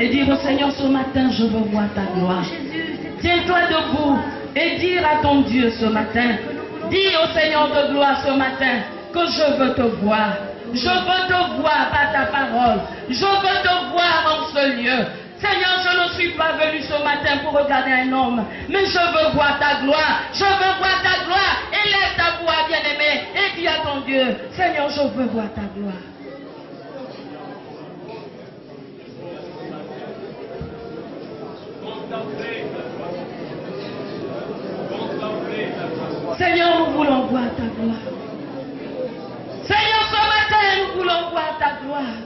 et dire au Seigneur ce matin, je veux voir ta gloire. Tiens-toi debout et dire à ton Dieu ce matin, dis au Seigneur de gloire ce matin que je veux te voir. Je veux te voir par ta parole. Je veux te voir en ce lieu. Seigneur, je ne suis pas venu ce matin pour regarder un homme, mais je veux voir ta gloire. Je veux voir ta gloire. Élève ta voix, bien-aimé, et dis à ton Dieu, Seigneur, je veux voir ta gloire. Seigneur, nous voulons voir ta gloire. Seigneur, ce matin, nous voulons voir ta gloire.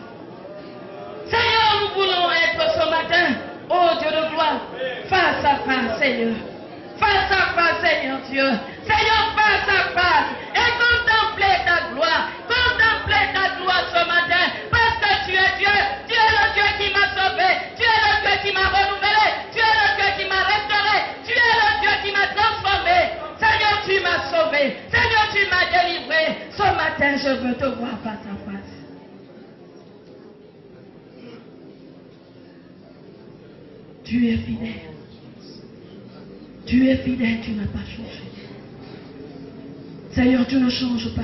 Seigneur, nous voulons être ce matin, oh Dieu de gloire, face à face, Seigneur. Face à face, Seigneur Dieu. Seigneur, face à face. Et contempler ta gloire. Contempler ta gloire ce matin. Parce que tu es Dieu. Tu es le Dieu qui m'a sauvé. Tu es le Dieu qui m'a renouvelé. Tu es le Dieu qui m'a restauré. Tu es le Dieu qui m'a transformé. Seigneur, tu m'as sauvé. Seigneur, tu m'as délivré. Ce matin, je veux te voir face à face. Tu es fidèle. Tu es fidèle, tu n'as pas changé. Seigneur, tu ne changes pas.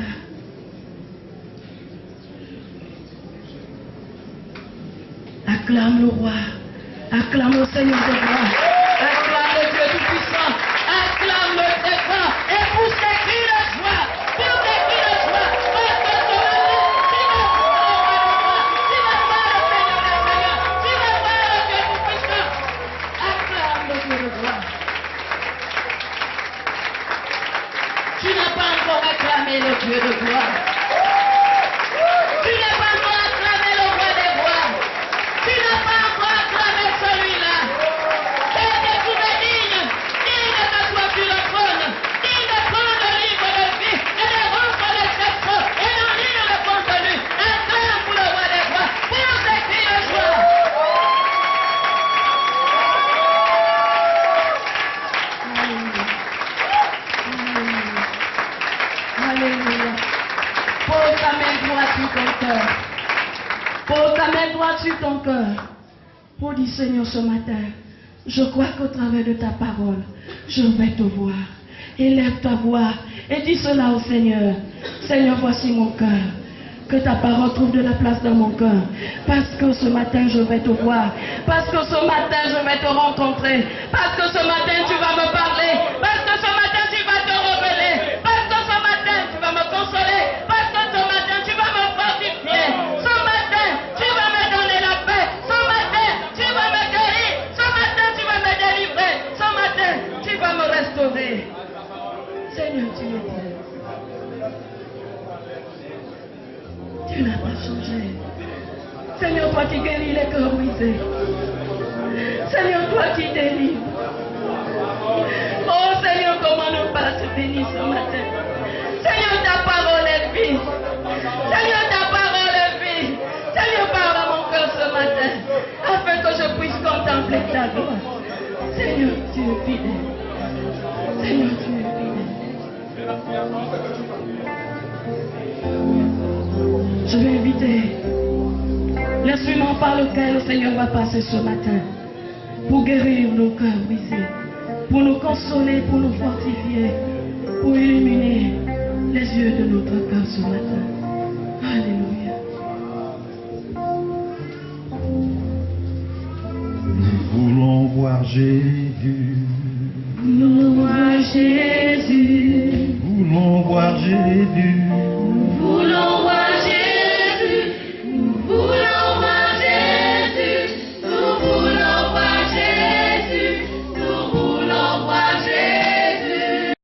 Acclame le roi. Acclame le Seigneur de gloire. Acclame le Dieu tout-puissant. Acclame le Seigneur. Et pour tes cris de joie. Pour tes cris de joie. Parce que ce matin, tu vas voir le Seigneur des Seigneurs. Tu vas voir le Dieu tout-puissant. Acclame le Dieu de gloire. Tu n'as pas encore acclamé le Dieu de gloire. Tu n'as pas encore acclamé le roi des rois. Tu n'as pas encore acclamé celui-là. Et que tu me dignes, digne de t'asseoir sur le trône, digne de prendre le livre de vie et de rompre les sceptres et d'en lire le contenu. Acclame pour le roi des rois, pour tes cris de joie. Alléluia. Pose ta main droite sur ton cœur. Pose ta main droite sur ton cœur. Pour dire, Seigneur, ce matin, je crois qu'au travers de ta parole, je vais te voir. Élève ta voix et dis cela au Seigneur. Seigneur, voici mon cœur. Que ta parole trouve de la place dans mon cœur. Parce que ce matin, je vais te voir. Parce que ce matin, je vais te rencontrer. Parce que ce matin, tu vas me parler. Parce que ce matin, tu vas te révéler. Parce que ce matin, tu vas me consoler. Parce que ce matin, tu vas me fortifier. Ce matin, tu vas me donner la paix. Ce matin, tu vas me guérir. Ce matin, tu vas me délivrer. Ce matin, tu vas me restaurer. Seigneur, tu me dis. Tu n'as pas changé. Seigneur, toi qui guéris les cœurs brisés. Seigneur, toi qui délivres. Oh Seigneur, comment ne pas te bénir ce matin. Seigneur, ta parole est vie. Seigneur, ta parole est vie. Seigneur, parle à mon cœur ce matin, afin que je puisse contempler ta gloire. Seigneur, tu es fidèle. Seigneur, tu es fidèle. Je vais inviter l'instrument par lequel le Seigneur va passer ce matin pour guérir nos cœurs brisés, pour nous consoler, pour nous fortifier, pour illuminer les yeux de notre cœur ce matin. Alléluia. Nous voulons voir Jésus. Nous voulons voir Jésus. Nous voulons voir Jésus. Nous voulons voir Jésus. Nous voulons voir Jésus. Nous voulons voir Jésus. Nous voulons voir Jésus.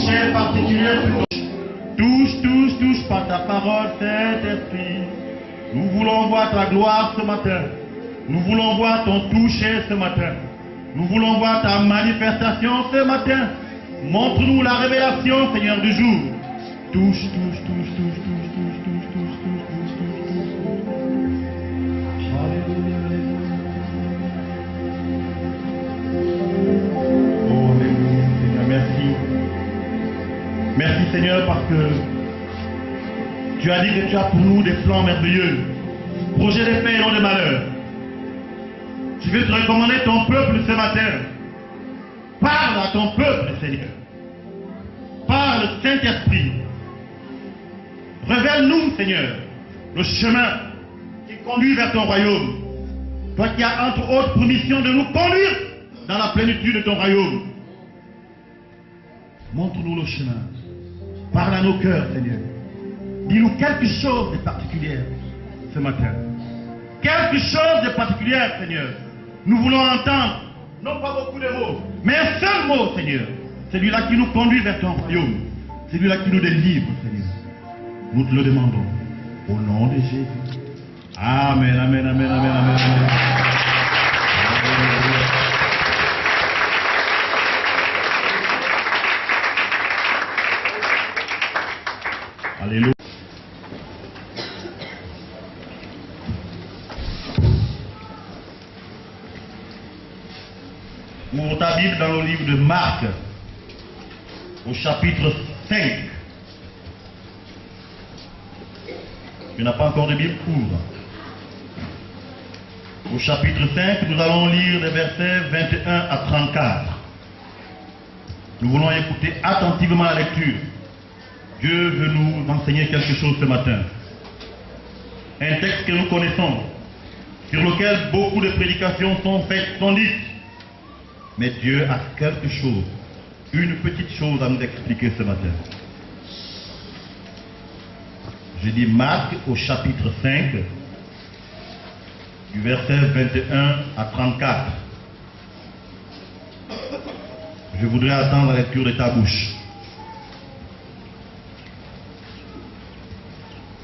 toucher particulière sur nos... Touche, touche, touche par ta parole, Saint-Esprit. Nous voulons voir ta gloire ce matin. Nous voulons voir ton toucher ce matin. Nous voulons voir ta manifestation ce matin. Montre-nous la révélation, Seigneur, du jour. Touche, touche, touche, touche, touche, touche, touche, touche, touche, touche, touche, touche. Alléluia, alléluia. Oh, alléluia, Seigneur, merci. Merci, Seigneur, parce que tu as dit que tu as pour nous des plans merveilleux. Projet de paix et non de malheur. Tu veux te recommander ton peuple ce matin. Parle à ton peuple, Seigneur. Parle, Saint-Esprit. Révèle-nous, Seigneur, le chemin qui conduit vers ton royaume. Toi qui as entre autres pour mission de nous conduire dans la plénitude de ton royaume. Montre-nous le chemin. Parle à nos cœurs, Seigneur. Dis-nous quelque chose de particulier ce matin. Quelque chose de particulier, Seigneur. Nous voulons entendre, non pas beaucoup de mots, mais un seul mot, Seigneur. Celui-là qui nous conduit vers ton royaume. Celui-là qui nous délivre, Seigneur. Nous te le demandons. Au nom de Jésus. Amen, amen, amen, amen, amen, amen. Alléluia. Ouvre ta Bible dans le livre de Marc, au chapitre 5. Tu n'as pas encore de Bible, ouvre. Au chapitre 5, nous allons lire les versets 21 à 34. Nous voulons écouter attentivement la lecture. Dieu veut nous enseigner quelque chose ce matin. Un texte que nous connaissons, sur lequel beaucoup de prédications sont faites, sont dites. Mais Dieu a quelque chose, une petite chose à nous expliquer ce matin. Je dis Marc au chapitre 5, du verset 21 à 34. Je voudrais attendre la lecture de ta bouche.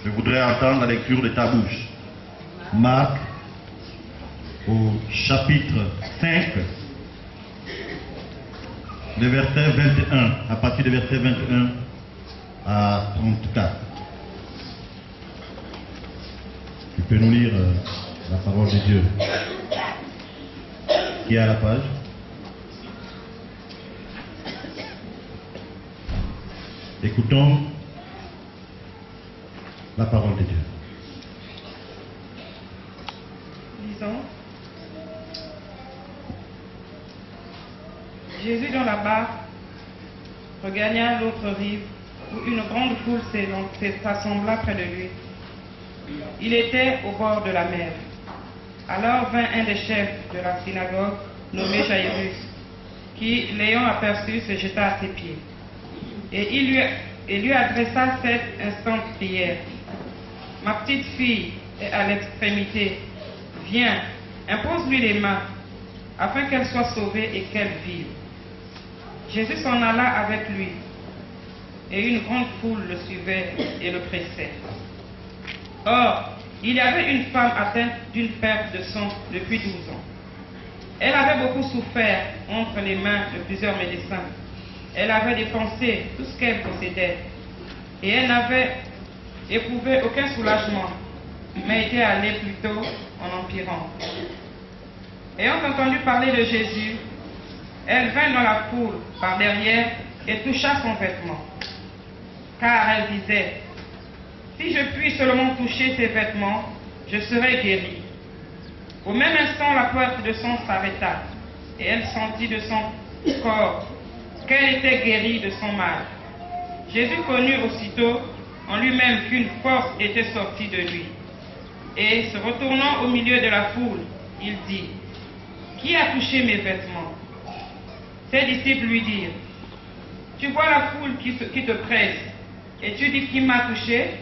Je voudrais entendre la lecture de ta bouche. Marc au chapitre 5, le verset 21, à partir du verset 21 à 34. Tu peux nous lire la parole de Dieu. Qui est à la page? Écoutons la parole de Dieu. Lisons. Jésus dans la barque regagna l'autre rive où une grande foule s'assembla près de lui. Il était au bord de la mer. Alors vint un des chefs de la synagogue nommé Jairus, qui, l'ayant aperçu, se jeta à ses pieds. Et il lui adressa cette instante prière. Ma petite fille est à l'extrémité. Viens, impose-lui les mains, afin qu'elle soit sauvée et qu'elle vive. Jésus s'en alla avec lui, et une grande foule le suivait et le pressait. Or, il y avait une femme atteinte d'une perte de sang depuis 12 ans. Elle avait beaucoup souffert entre les mains de plusieurs médecins. Elle avait dépensé tout ce qu'elle possédait, et elle n'avait éprouvé aucun soulagement, mais était allée plutôt en empirant. Ayant entendu parler de Jésus, elle vint dans la foule par derrière et toucha son vêtement. Car elle disait, si je puis seulement toucher ses vêtements, je serai guérie. Au même instant, la perte de sang s'arrêta, et elle sentit de son corps qu'elle était guérie de son mal. Jésus connut aussitôt en lui-même qu'une force était sortie de lui. Et se retournant au milieu de la foule, il dit, qui a touché mes vêtements? Ses disciples lui dirent, tu vois la foule qui te presse, et tu dis qui m'a touché?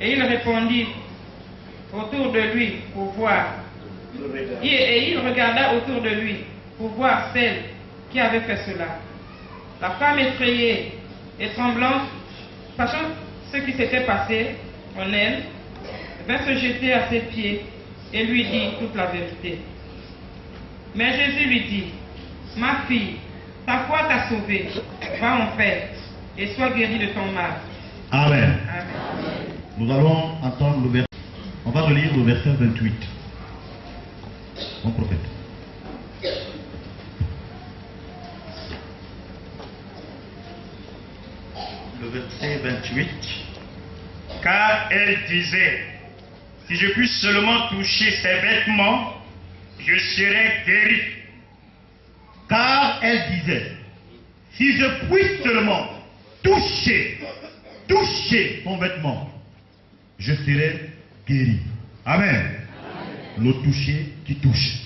Et il répondit autour de lui pour voir. Et il regarda autour de lui pour voir celle qui avait fait cela. La femme effrayée et tremblante, sachant ce qui s'était passé en elle, vint se jeter à ses pieds et lui dit toute la vérité. Mais Jésus lui dit, ma fille, ta foi t'a sauvée, va en paix et sois guérie de ton mal. Amen. Amen. Nous allons entendre le verset. On va relire le verset 28. Mon prophète. Le verset 28. Car elle disait, si je puis seulement toucher ses vêtements, je serai guéri. Car elle disait, si je puis seulement toucher son vêtement, je serai guéri. Amen. Le toucher qui touche.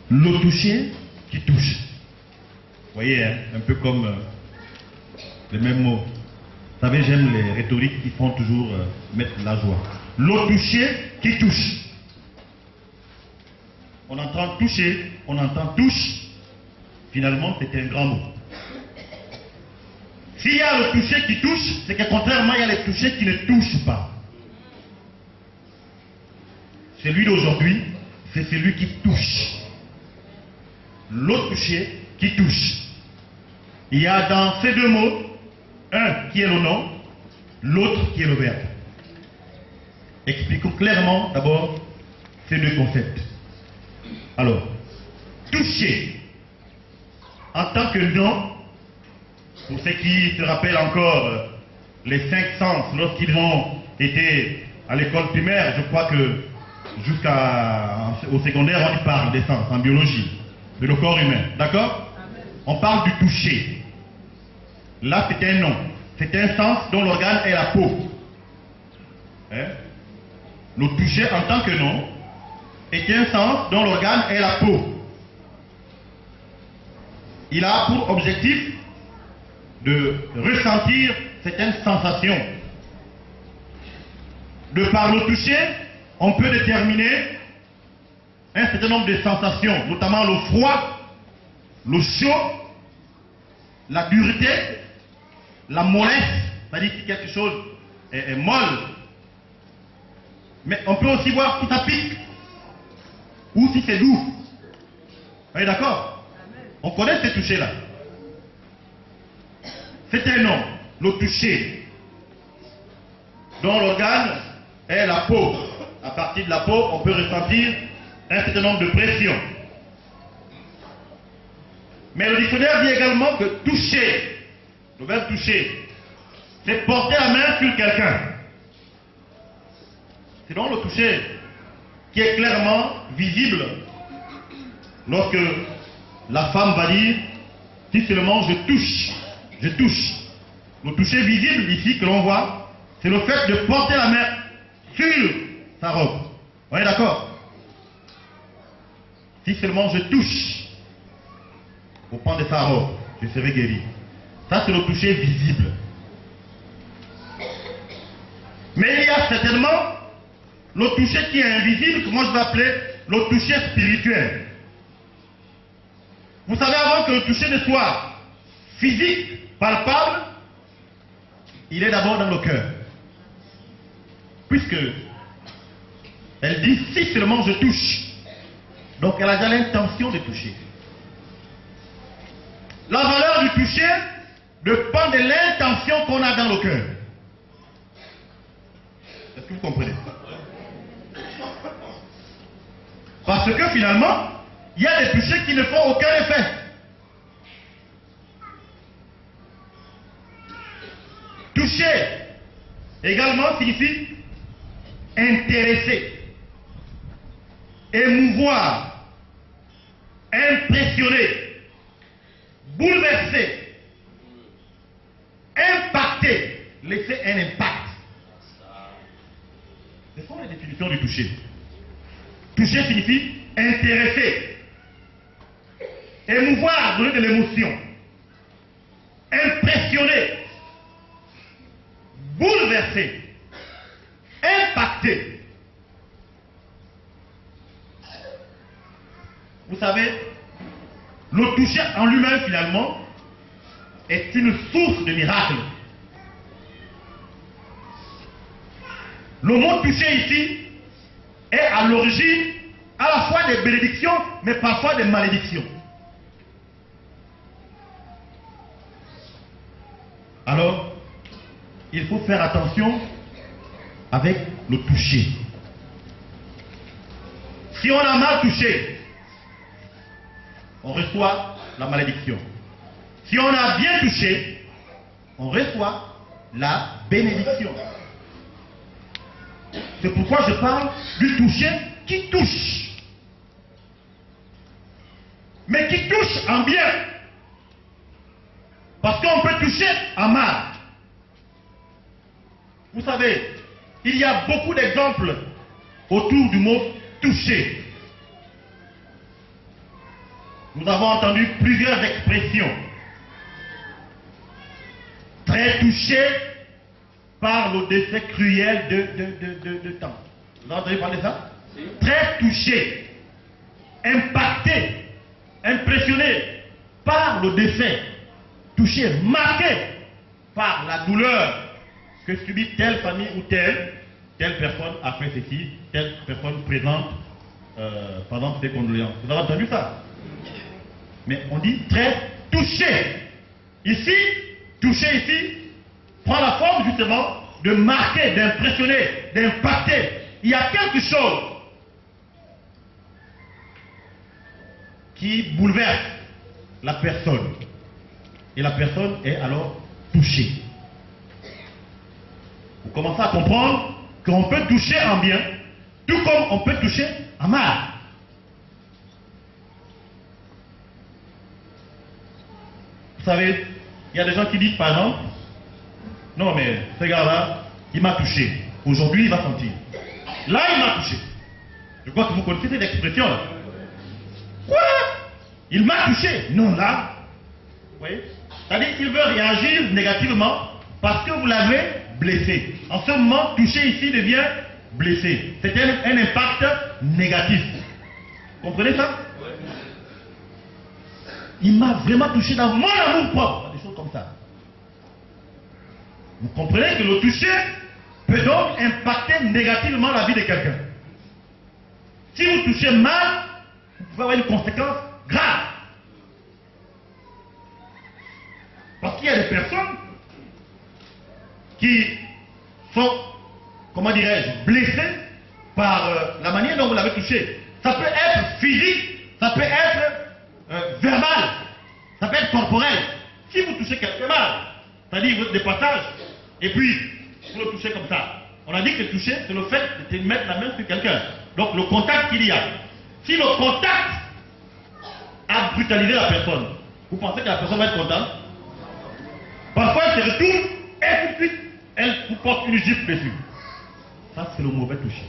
Le toucher qui touche. Vous voyez, hein, un peu comme les mêmes mots. Vous savez, j'aime les rhétoriques qui font toujours mettre la joie. Le toucher qui touche. On entend toucher, on entend touche. Finalement, c'est un grand mot. S'il y a le toucher qui touche, c'est que contrairement, il y a les touchés qui ne touchent pas. Celui d'aujourd'hui, c'est celui qui touche. L'autre touché qui touche. Il y a dans ces deux mots, un qui est le nom, l'autre qui est le verbe. Expliquons clairement d'abord ces deux concepts. Alors, toucher en tant que nom, pour ceux qui se rappellent encore les 5 sens lorsqu'ils ont été à l'école primaire, je crois que jusqu'au secondaire, on y parle des sens en biologie, de le corps humain. D'accord? On parle du toucher. Là, c'est un nom. C'est un sens dont l'organe est la peau. Hein? Le toucher en tant que nom est un sens dont l'organe est la peau. Il a pour objectif de ressentir certaines sensations. De par le toucher, on peut déterminer un certain nombre de sensations, notamment le froid, le chaud, la dureté, la mollesse, c'est-à-dire si quelque chose est molle. Mais on peut aussi voir si ça pique ou si c'est doux. Vous voyez, d'accord? On connaît ces touchés-là. C'est un nom, le toucher, dont l'organe est la peau. À partir de la peau, on peut ressentir un certain nombre de pressions. Mais le dictionnaire dit également que toucher, le verbe toucher, c'est porter la main sur quelqu'un. C'est donc le toucher qui est clairement visible lorsque la femme va dire, si seulement je touche, je touche. Le toucher visible ici que l'on voit, c'est le fait de porter la main sur sa robe. Vous êtes d'accord? Si seulement je touche au pan de sa robe, je serai guéri. Ça, c'est le toucher visible. Mais il y a certainement le toucher qui est invisible, que moi je vais appeler le toucher spirituel. Vous savez, avant que le toucher ne soit physique, palpable, il est d'abord dans le cœur. Puisque elle dit, si seulement je touche. Donc elle a déjà l'intention de toucher. La valeur du toucher dépend de l'intention qu'on a dans le cœur. Est-ce que vous comprenez? Parce que finalement, il y a des touchés qui ne font aucun effet. Toucher également signifie intéresser, émouvoir, impressionner, bouleverser, impacter, laisser un impact. Ce sont les définitions du toucher. Toucher signifie intéresser, émouvoir, donner de l'émotion, impressionner, bouleverser, impacter. Vous savez, le toucher en lui-même, finalement, est une source de miracles. Le mot toucher ici est à l'origine à la fois des bénédictions, mais parfois des malédictions. Alors, il faut faire attention avec le toucher. Si on a mal touché, on reçoit la malédiction. Si on a bien touché, on reçoit la bénédiction. C'est pourquoi je parle du toucher qui touche. Mais qui touche en bien. Parce qu'on peut toucher en mal. Vous savez, il y a beaucoup d'exemples autour du mot toucher. Nous avons entendu plusieurs expressions. Très touché par le décès cruel de temps. Vous avez entendu parler de ça? Très touché, impacté, impressionné par le décès, touché, marqué par la douleur que subit telle famille ou telle personne a fait ceci, telle personne présente pendant ses condoléances. Vous avez entendu ça? Mais on dit très touché. Ici, touché ici, prend la forme justement de marquer, d'impressionner, d'impacter. Il y a quelque chose qui bouleverse la personne. Et la personne est alors touchée. Vous commencez à comprendre qu'on peut toucher en bien, tout comme on peut toucher en mal. Vous savez, il y a des gens qui disent par exemple, non mais ce gars-là, il m'a touché. Aujourd'hui, il va sentir. Là, il m'a touché. Je crois que vous connaissez cette expression-là. Quoi? Il m'a touché. Non, là. Vous voyez? C'est-à-dire qu'il veut réagir négativement parce que vous l'avez blessé. En ce moment, toucher ici devient blessé. C'est un impact négatif. Vous comprenez ça? Il m'a vraiment touché dans mon amour propre. Des choses comme ça. Vous comprenez que le toucher peut donc impacter négativement la vie de quelqu'un. Si vous touchez mal, vous pouvez avoir une conséquence grave. Parce qu'il y a des personnes qui sont, comment dirais-je, blessées par la manière dont vous l'avez touché. Ça peut être physique, ça peut être verbal, ça peut être corporel. Si vous touchez quelqu'un mal, c'est-à-dire vous êtes de passage, et puis vous le touchez comme ça. On a dit que toucher, c'est le fait de mettre la main sur quelqu'un. Donc le contact qu'il y a. Si le contact a brutalisé la personne, vous pensez que la personne va être contente? Parfois elle se retourne et tout de suite, elle vous porte une gifle dessus. Ça, c'est le mauvais toucher.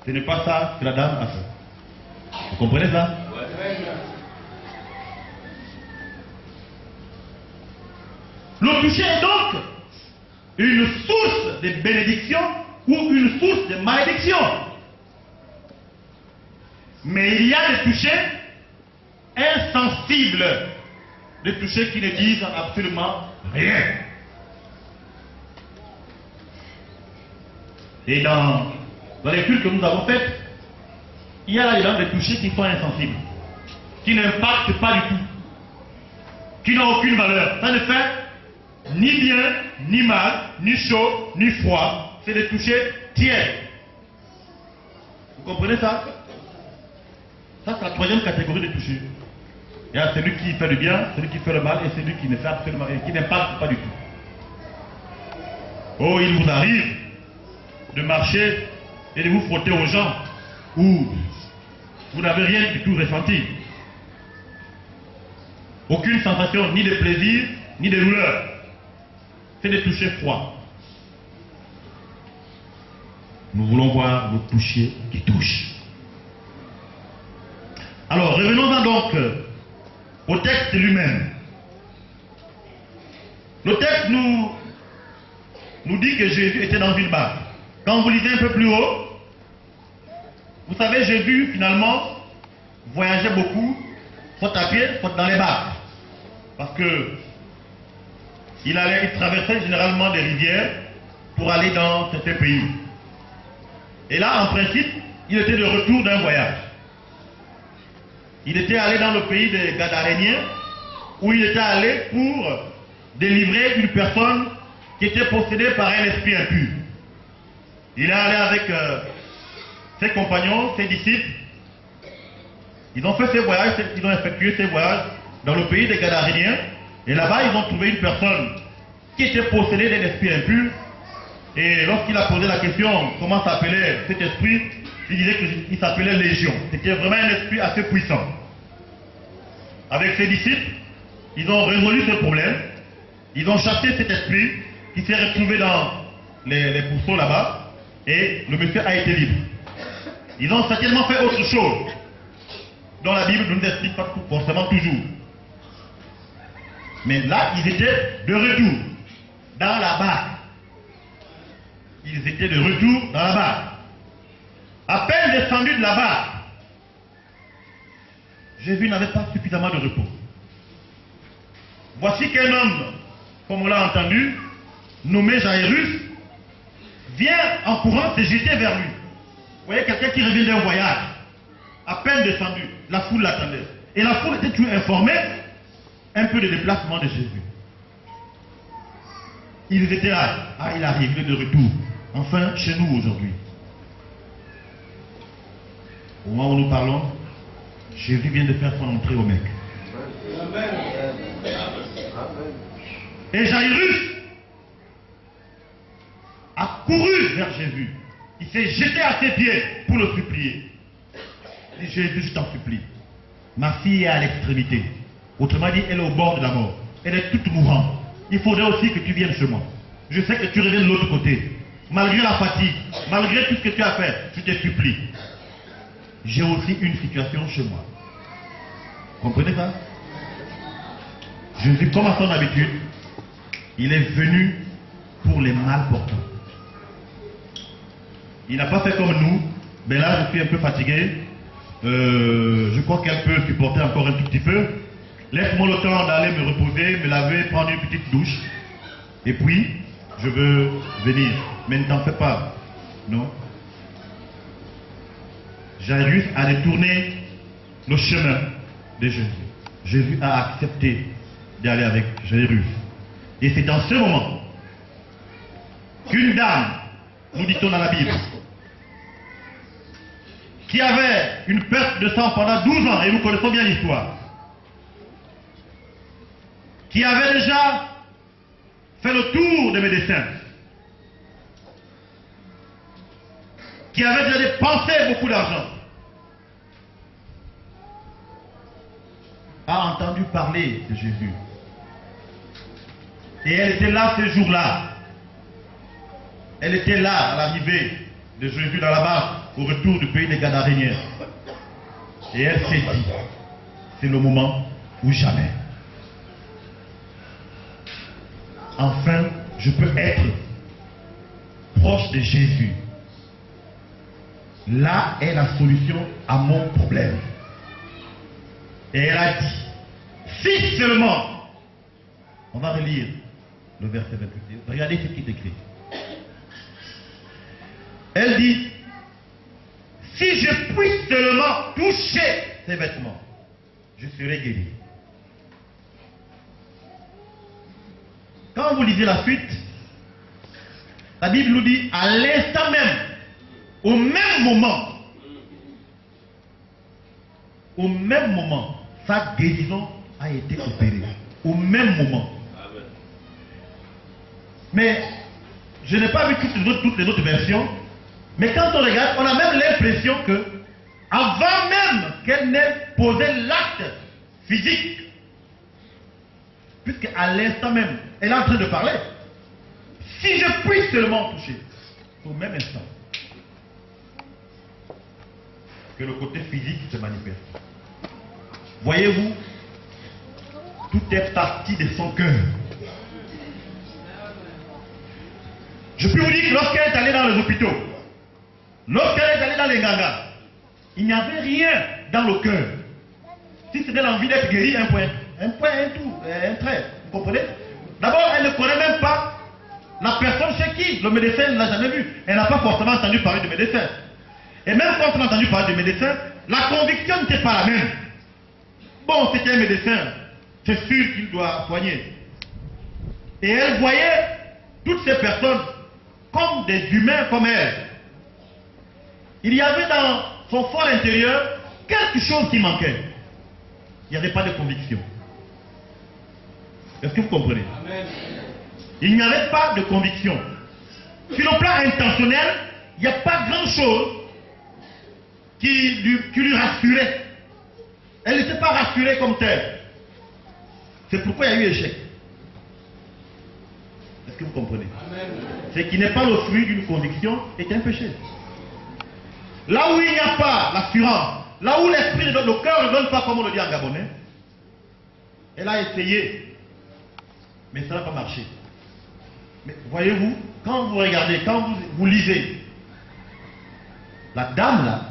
Ce n'est pas ça que la dame a fait. Vous comprenez ça? Le toucher est donc une source de bénédiction ou une source de malédiction. Mais il y a des touchés insensibles, des touchés qui ne disent absolument rien. Et dans l'étude que nous avons faite, il y a là des touchés qui sont insensibles, qui n'impactent pas du tout, qui n'ont aucune valeur. Ça ne fait ni bien, ni mal, ni chaud, ni froid. C'est des touchés tiers. Vous comprenez ça? Ça, c'est la troisième catégorie de touchés. Il y a celui qui fait le bien, celui qui fait le mal et celui qui ne fait absolument rien, qui n'impacte pas du tout. Oh, il vous arrive de marcher et de vous frotter aux gens où vous n'avez rien du tout ressenti. Aucune sensation, ni de plaisir, ni de douleur. C'est des touchés froids. Nous voulons voir le toucher qui touche. Alors, revenons-en donc au texte lui-même. Le texte nous dit que Jésus était dans une barque. Quand vous lisez un peu plus haut, vous savez, Jésus finalement voyageait beaucoup, soit à pied, soit dans les barques. Parce que il traversait généralement des rivières pour aller dans certains pays. Et là, en principe, il était de retour d'un voyage. Il était allé dans le pays des Gadaréniens, où il était allé pour délivrer une personne qui était possédée par un esprit impur. Il est allé avec ses compagnons, ses disciples. Ils ont fait ces voyages, ils ont effectué ces voyages dans le pays des Gadaréniens. Et là-bas, ils ont trouvé une personne qui était possédée d'un esprit impur. Et lorsqu'il a posé la question, comment s'appelait cet esprit, il disait qu'il s'appelait Légion. C'était vraiment un esprit assez puissant. Avec ses disciples, ils ont résolu ce problème. Ils ont chassé cet esprit qui s'est retrouvé dans les pourceaux là-bas. Et le monsieur a été libre. Ils ont certainement fait autre chose, dont la Bible ne nous explique pas forcément toujours. Mais là, ils étaient de retour dans la barque. Ils étaient de retour dans la barque. À peine descendus de la barque, Jésus n'avait pas suffisamment de repos. Voici qu'un homme, comme on l'a entendu, nommé Jairus, vient en courant se jeter vers lui. Vous voyez quelqu'un qui revient d'un voyage, à peine descendu, la foule l'attendait. Et la foule était toujours informée un peu du déplacement de Jésus. Ils étaient là, il arrive, il est de retour. Enfin, chez nous aujourd'hui. Au moment où nous parlons, Jésus vient de faire son entrée au Mecque. Et Jairus a couru vers Jésus. Il s'est jeté à ses pieds pour le supplier. Il dit, Jésus, je t'en supplie. Ma fille est à l'extrémité. Autrement dit, elle est au bord de la mort. Elle est toute mourante. Il faudrait aussi que tu viennes chez moi. Je sais que tu reviens de l'autre côté. Malgré la fatigue, malgré tout ce que tu as fait, je te supplie. J'ai aussi une situation chez moi. Comprenez ça? Jésus, comme à son habitude, il est venu pour les mal portants. Il n'a pas fait comme nous. Mais là, je suis un peu fatigué. Je crois qu'elle peut supporter encore un tout petit peu. Laisse-moi le temps d'aller me reposer, me laver, prendre une petite douche. Et puis, je veux venir. Mais ne t'en fais pas. Non. Jairus a détourné le chemin de Jésus. Jésus a accepté d'aller avec Jairus. Et c'est dans ce moment qu'une dame, nous dit-on dans la Bible, qui avait une perte de sang pendant 12 ans, et nous connaissons bien l'histoire, qui avait déjà fait le tour des médecins, qui avait déjà dépensé beaucoup d'argent, a entendu parler de Jésus. Et elle était là ce jour-là. Elle était là à l'arrivée de Jésus dans la barque, au retour du pays des Gadaréniens. Et elle s'est dit, c'est le moment ou jamais. Enfin, je peux être proche de Jésus. Là est la solution à mon problème. Et elle a dit, si seulement, on va relire le verset 28, regardez ce qui est écrit. Elle dit, si je puis seulement toucher ses vêtements, je serai guéri. Quand vous lisez la suite, la Bible nous dit, à l'instant même, au même moment, sa guérison a été opérée. Au même moment. Mais je n'ai pas vu toutes les autres versions. Mais quand on regarde, on a même l'impression que, avant même qu'elle n'ait posé l'acte physique, puisque à l'instant même, elle est en train de parler, si je puis seulement toucher, au même instant, que le côté physique se manifeste. Voyez-vous, tout est parti de son cœur. Je peux vous dire que lorsqu'elle est allée dans les hôpitaux, lorsqu'elle est allée dans les gangas, Il n'y avait rien dans le cœur. Si c'était l'envie d'être guéri, un point, un trait. Vous comprenez? D'abord, elle ne connaît même pas la personne chez qui le médecin ne l'a jamais vu. Elle n'a pas forcément entendu parler du médecin. Et même quand on a entendu parler du médecin, la conviction n'était pas la même. Bon, c'était un médecin, c'est sûr qu'il doit soigner. Et elle voyait toutes ces personnes comme des humains comme elle. Il y avait dans son fort intérieur quelque chose qui manquait. Il n'y avait pas de conviction. Est-ce que vous comprenez? Amen. Il n'y avait pas de conviction. Sur le plan intentionnel, il n'y a pas grand-chose qui lui rassurait. Elle n'était pas rassurée comme telle. C'est pourquoi il y a eu échec. Est-ce que vous comprenez? Ce qui n'est pas le fruit d'une conviction est un péché. Là où il n'y a pas l'assurance, là où l'esprit ne donne, le cœur ne donne pas, comme on le dit en gabonais, elle a essayé, mais ça n'a pas marché. Mais voyez-vous, quand vous regardez, quand vous lisez, la dame là,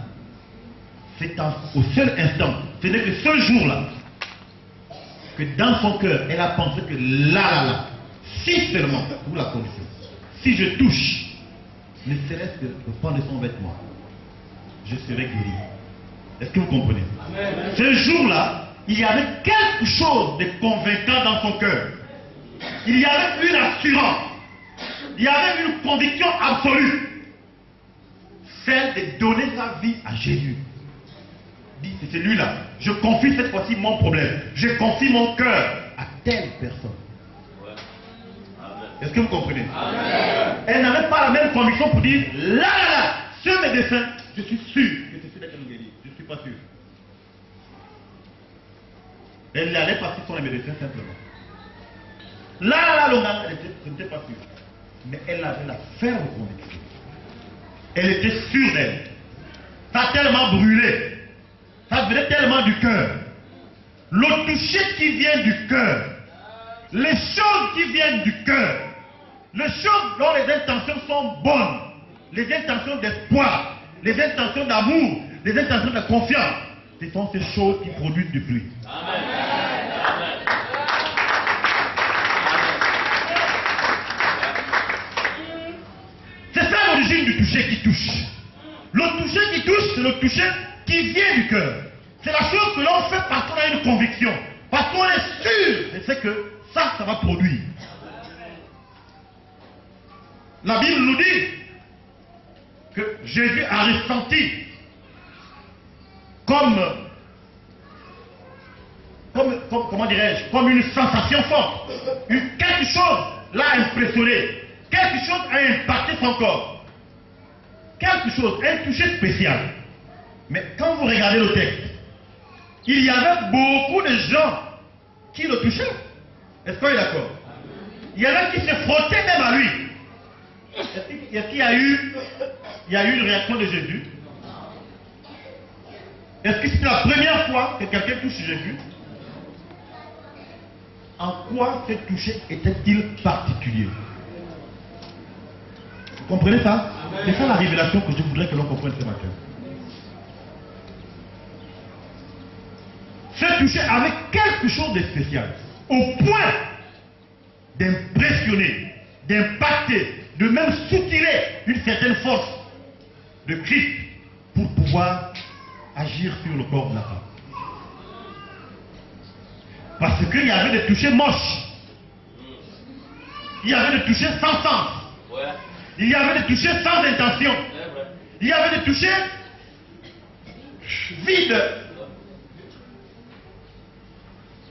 c'est au seul instant, ce n'est que ce jour-là, que dans son cœur, elle a pensé que là, si seulement, pour la condition, si je touche, ne serait-ce que le pan de son vêtement, je serai guéri. Est-ce que vous comprenez? Amen. Ce jour-là, il y avait quelque chose de convaincant dans son cœur. Il y avait une assurance. Il y avait une conviction absolue. Celle de donner sa vie à Jésus. Dit, c'est celui-là. Je confie cette fois-ci mon problème. Je confie mon cœur à telle personne. Est-ce que vous comprenez? Amen. Elle n'avait pas la même conviction pour dire, là, ce médecin, je suis sûr que c'est celui qui nous guérit. Je ne suis pas sûr. Elle n'allait pas sur les médecins simplement. Là, je n'étais pas sûr. Mais elle avait la ferme conviction. Elle était sûre d'elle. Ça a tellement brûlé. Ça venait tellement du cœur. Le toucher qui vient du cœur. Les choses qui viennent du cœur. Les choses dont les intentions sont bonnes. Les intentions d'espoir. Les intentions d'amour. Les intentions de confiance. Ce sont ces choses qui produisent du fruit. Amen. C'est ça l'origine du toucher qui touche. Le toucher qui touche, c'est le toucher qui vient du cœur. C'est la chose que l'on fait parce qu'on a une conviction. Parce qu'on est sûr de ce que ça va produire. La Bible nous dit que Jésus a ressenti comment dirais-je, comme une sensation forte. Quelque chose l'a impressionné. Quelque chose a impacté son corps. Quelque chose, un toucher spécial. Mais quand vous regardez le texte, il y avait beaucoup de gens qui le touchaient. Est-ce qu'on est d'accord? Il y en a qui se frottaient même à lui. Est-ce qu'il y a eu une réaction de Jésus? Est-ce que c'est la première fois que quelqu'un touche Jésus? En quoi ce toucher était-il particulier? Vous comprenez ça? C'est ça la révélation que je voudrais que l'on comprenne ce matin. Ce toucher avait quelque chose de spécial, au point d'impressionner, d'impacter, de même soutirer une certaine force de Christ pour pouvoir agir sur le corps de la femme. Parce qu'il y avait des touchés moches. Il y avait des touchés sans sens. Il y avait des touchés sans intention. Il y avait des touchés vides.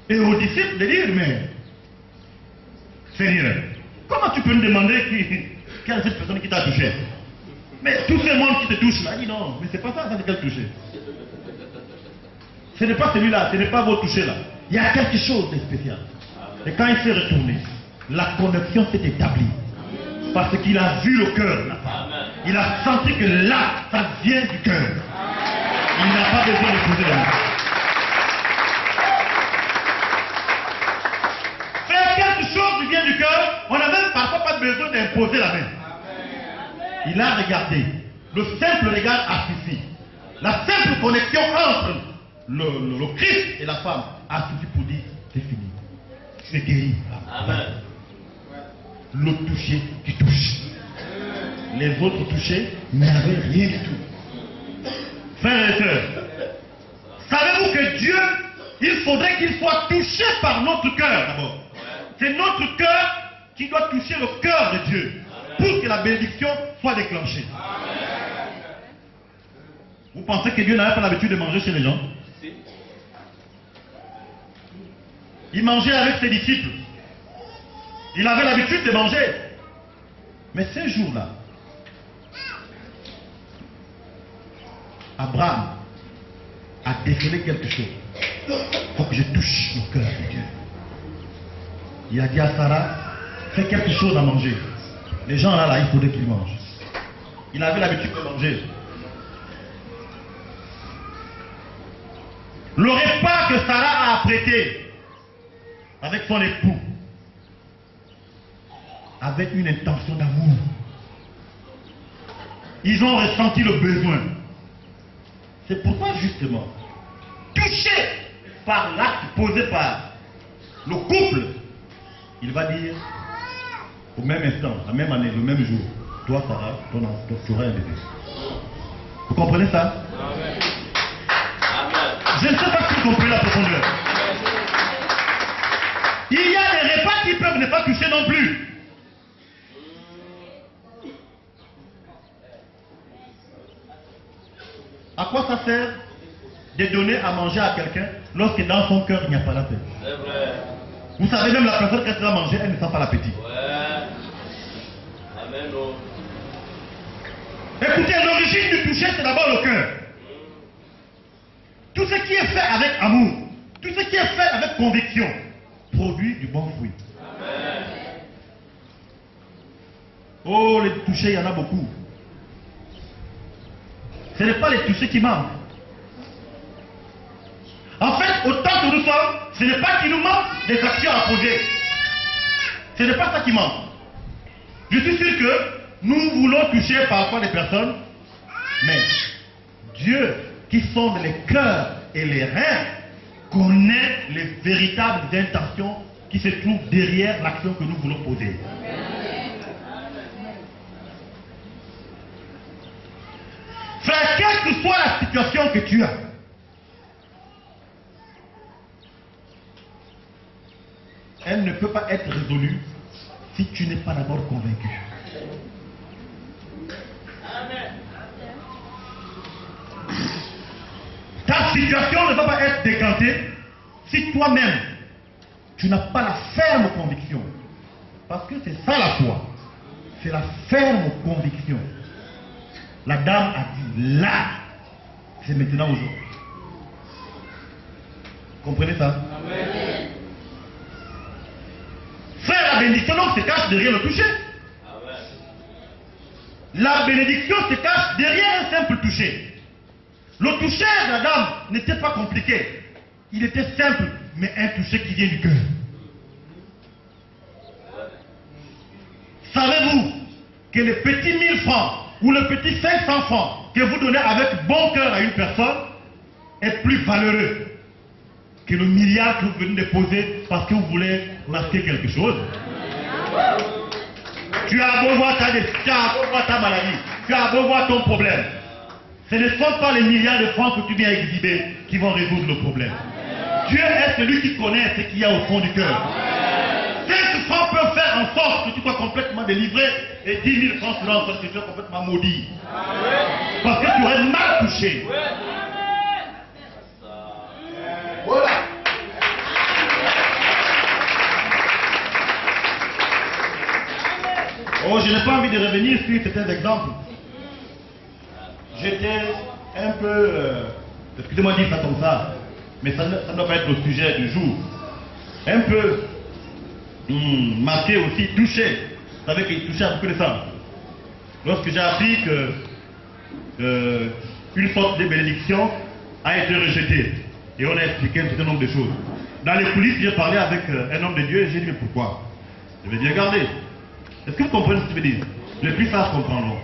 Et aux disciples de dire, mais Seigneur, comment tu peux nous demander quelle est cette personne qui t'a touché? Mais tout ce monde qui te touche là, il dit non, mais c'est pas ça, ça c'est quel touché? Ce n'est pas celui-là, ce n'est pas votre toucher là. Il y a quelque chose de spécial. Et quand il s'est retourné, la connexion s'est établie. Parce qu'il a vu le cœur de la femme. Il a senti que là, ça vient du cœur. Il n'a pas besoin de poser la main. Faire quelque chose qui vient du cœur, on n'a même parfois pas besoin d'imposer la main. Il a regardé. Le simple regard a suffi. La simple connexion entre le Christ et la femme a suffi pour dire c'est fini. Tu es guéri. Amen. L'autre touché, tu touches. Les autres touchés n'avaient rien du tout. Frères et sœurs, savez-vous que Dieu, il faudrait qu'il soit touché par notre cœur d'abord. C'est notre cœur qui doit toucher le cœur de Dieu pour que la bénédiction soit déclenchée. Vous pensez que Dieu n'avait pas l'habitude de manger chez les gens? Il mangeait avec ses disciples. Il avait l'habitude de manger. Mais ces jours-là, Abraham a décelé quelque chose. Il faut que je touche le cœur de Dieu. Il a dit à Sarah, fais quelque chose à manger. Les gens là, il faudrait qu'ils mangent. Il avait l'habitude de manger. Le repas que Sarah a apprêté avec son époux avait une intention d'amour. Ils ont ressenti le besoin. C'est pourquoi justement, touché par l'acte posé par le couple, il va dire au même instant, la même année, le même jour, toi Sarah, tu auras un bébé. Vous comprenez ça? Amen. Je ne sais pas si vous comprenez la profondeur. Il y a des repas qui peuvent ne pas toucher non plus. À quoi ça sert de donner à manger à quelqu'un lorsque dans son cœur il n'y a pas l'appétit? C'est vrai. Vous savez, même la personne qui va manger, elle ne sent pas l'appétit. Ouais. Amen. Écoutez, l'origine du toucher, c'est d'abord le cœur. Tout ce qui est fait avec amour, tout ce qui est fait avec conviction, produit du bon fruit. Amen. Oh, les touchés, il y en a beaucoup. Ce n'est pas les touchés qui manquent. En fait, autant que nous sommes, ce n'est pas qu'il nous manque des actions à poser. Ce n'est pas ça qui manque. Je suis sûr que nous voulons toucher parfois des personnes, mais Dieu qui sonde les cœurs et les reins connaît les véritables intentions qui se trouvent derrière l'action que nous voulons poser. Frère, quelle que soit la situation que tu as, elle ne peut pas être résolue si tu n'es pas d'abord convaincu. Ta situation ne va pas être décantée si toi-même, tu n'as pas la ferme conviction. Parce que c'est ça la foi. C'est la ferme conviction. La dame a dit là, c'est maintenant aujourd'hui. Comprenez ça? Amen. Frère, la bénédiction donc se cache derrière le toucher. Amen. La bénédiction se cache derrière un simple toucher. Le toucher de la dame n'était pas compliqué. Il était simple, mais un toucher qui vient du cœur. Savez-vous que le petit 1000 francs ou le petit 500 francs que vous donnez avec bon cœur à une personne est plus valeureux que le milliard que vous venez déposer parce que vous voulez masquer quelque chose? Tu as beau voir ta maladie, tu as beau voir ton problème. Ce ne sont pas les milliards de francs que tu viens exhiber qui vont résoudre le problème. Dieu est celui qui connaît ce qu'il y a au fond du cœur. 5 francs peuvent faire en sorte que tu sois complètement délivré et 10 000 francs seront en sorte que tu sois complètement maudit. Parce que tu aurais mal touché. Voilà. Oh, je n'ai pas envie de revenir sur certains exemples. J'étais un peu, excusez-moi de dire ça comme ça, mais ça ne doit pas être le sujet du jour. Un peu marqué aussi, touché. Vous savez qu'il touchait à beaucoup de femmes. Lorsque j'ai appris que une sorte de bénédiction a été rejetée, et on a expliqué un certain nombre de choses. Dans les coulisses, j'ai parlé avec un homme de Dieu et j'ai dit mais pourquoi? Je vais dire regardez, est-ce que vous comprenez ce que je veux dire? Les plus sages comprendront.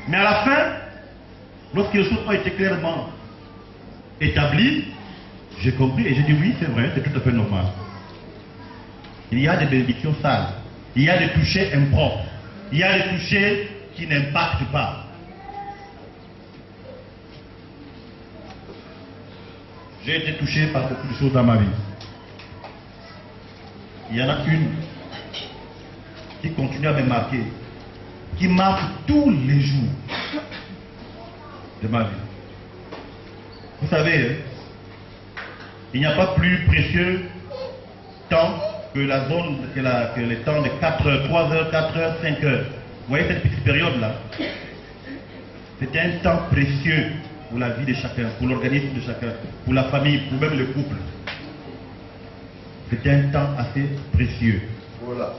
Mais à la fin, lorsque les choses ont été clairement établi, j'ai compris et j'ai dit oui, c'est vrai, c'est tout à fait normal. Il y a des bénédictions sales, il y a des touchés impropres, il y a des touchés qui n'impactent pas. J'ai été touché par beaucoup de choses dans ma vie. Il y en a une qui continue à me marquer, qui marque tous les jours de ma vie. Vous savez, il n'y a pas plus précieux temps que la zone, que les temps de 4 heures, 3 heures, 4 heures, 5 heures. Vous voyez cette petite période-là? C'était un temps précieux pour la vie de chacun, pour l'organisme de chacun, pour la famille, pour même le couple. C'était un temps assez précieux. Voilà.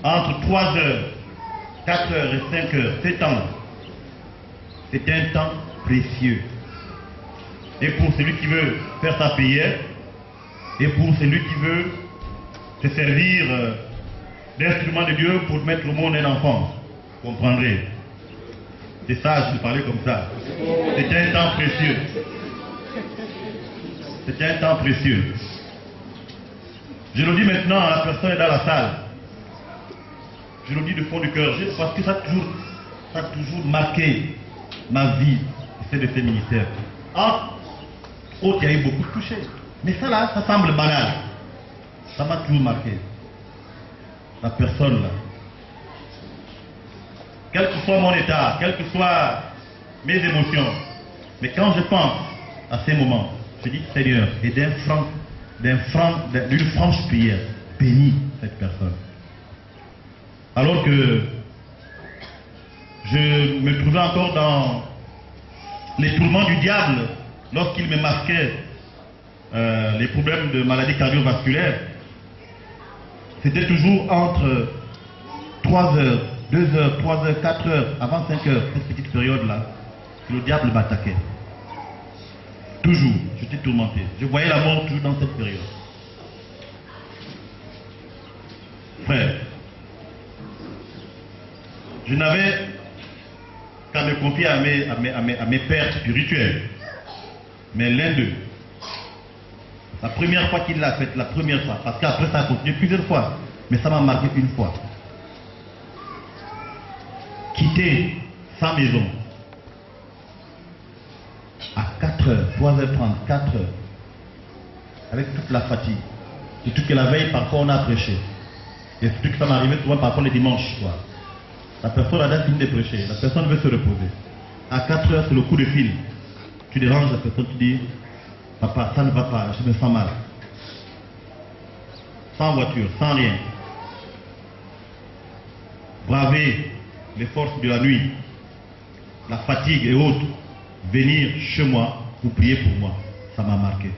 Entre 3 heures, 4 heures et 5 heures, ces temps-là, c'était un temps précieux. Et pour celui qui veut faire sa prière, et pour celui qui veut se servir d'instrument de Dieu pour mettre au monde un enfant, vous comprendrez. C'est ça, je parlais comme ça. C'était un temps précieux. C'était un temps précieux. Je le dis maintenant à la personne dans la salle. Je le dis du fond du cœur, parce que ça a toujours marqué ma vie, c'est de ces ministères. Il y a eu beaucoup de touchés. Mais ça là, ça semble banal. Ça m'a toujours marqué. La personne là. Quel que soit mon état, quelles que soient mes émotions. Mais quand je pense à ces moments, je dis Seigneur, et d'une franche prière, bénis cette personne. Alors que je me trouvais encore dans les tourments du diable lorsqu'il me masquait les problèmes de maladie cardiovasculaire. C'était toujours entre 3 heures, 2 heures, 3 heures, 4 heures, avant 5 heures, cette petite période-là, que le diable m'attaquait. Toujours, j'étais tourmenté. Je voyais la mort toujours dans cette période. Frère, je n'avais qu'à me confier à mes pères spirituels. Mais l'un d'eux, la première fois qu'il l'a fait, la première fois, parce qu'après ça a continué plusieurs fois, mais ça m'a marqué une fois. Quitter sa maison à 4 heures, 3h30, 4 heures, avec toute la fatigue. Surtout que la veille, parfois on a prêché. Et surtout que ça m'arrivait souvent parfois les dimanches soir. La personne a déjà fini de prêcher, la personne veut se reposer. À 4 heures, c'est le coup de fil. Tu déranges la personne, tu dis, papa, ça ne va pas, je me sens mal. Sans voiture, sans rien. Braver les forces de la nuit, la fatigue et autres, venir chez moi pour prier pour moi, ça m'a marqué.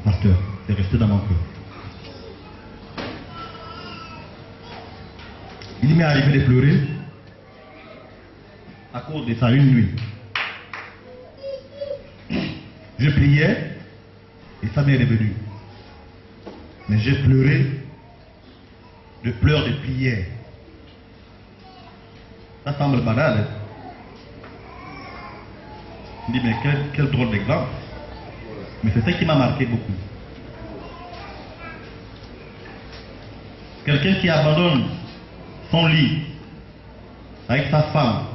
Pasteur, c'est resté dans mon cœur. Il m'est arrivé de pleurer à cause de ça une nuit. Je priais et ça m'est revenu. Mais j'ai pleuré de pleurs de prière. Ça semble banal. Je me dis, mais quel drôle d'exemple. Mais c'est ça qui m'a marqué beaucoup. Quelqu'un qui abandonne son lit avec sa femme,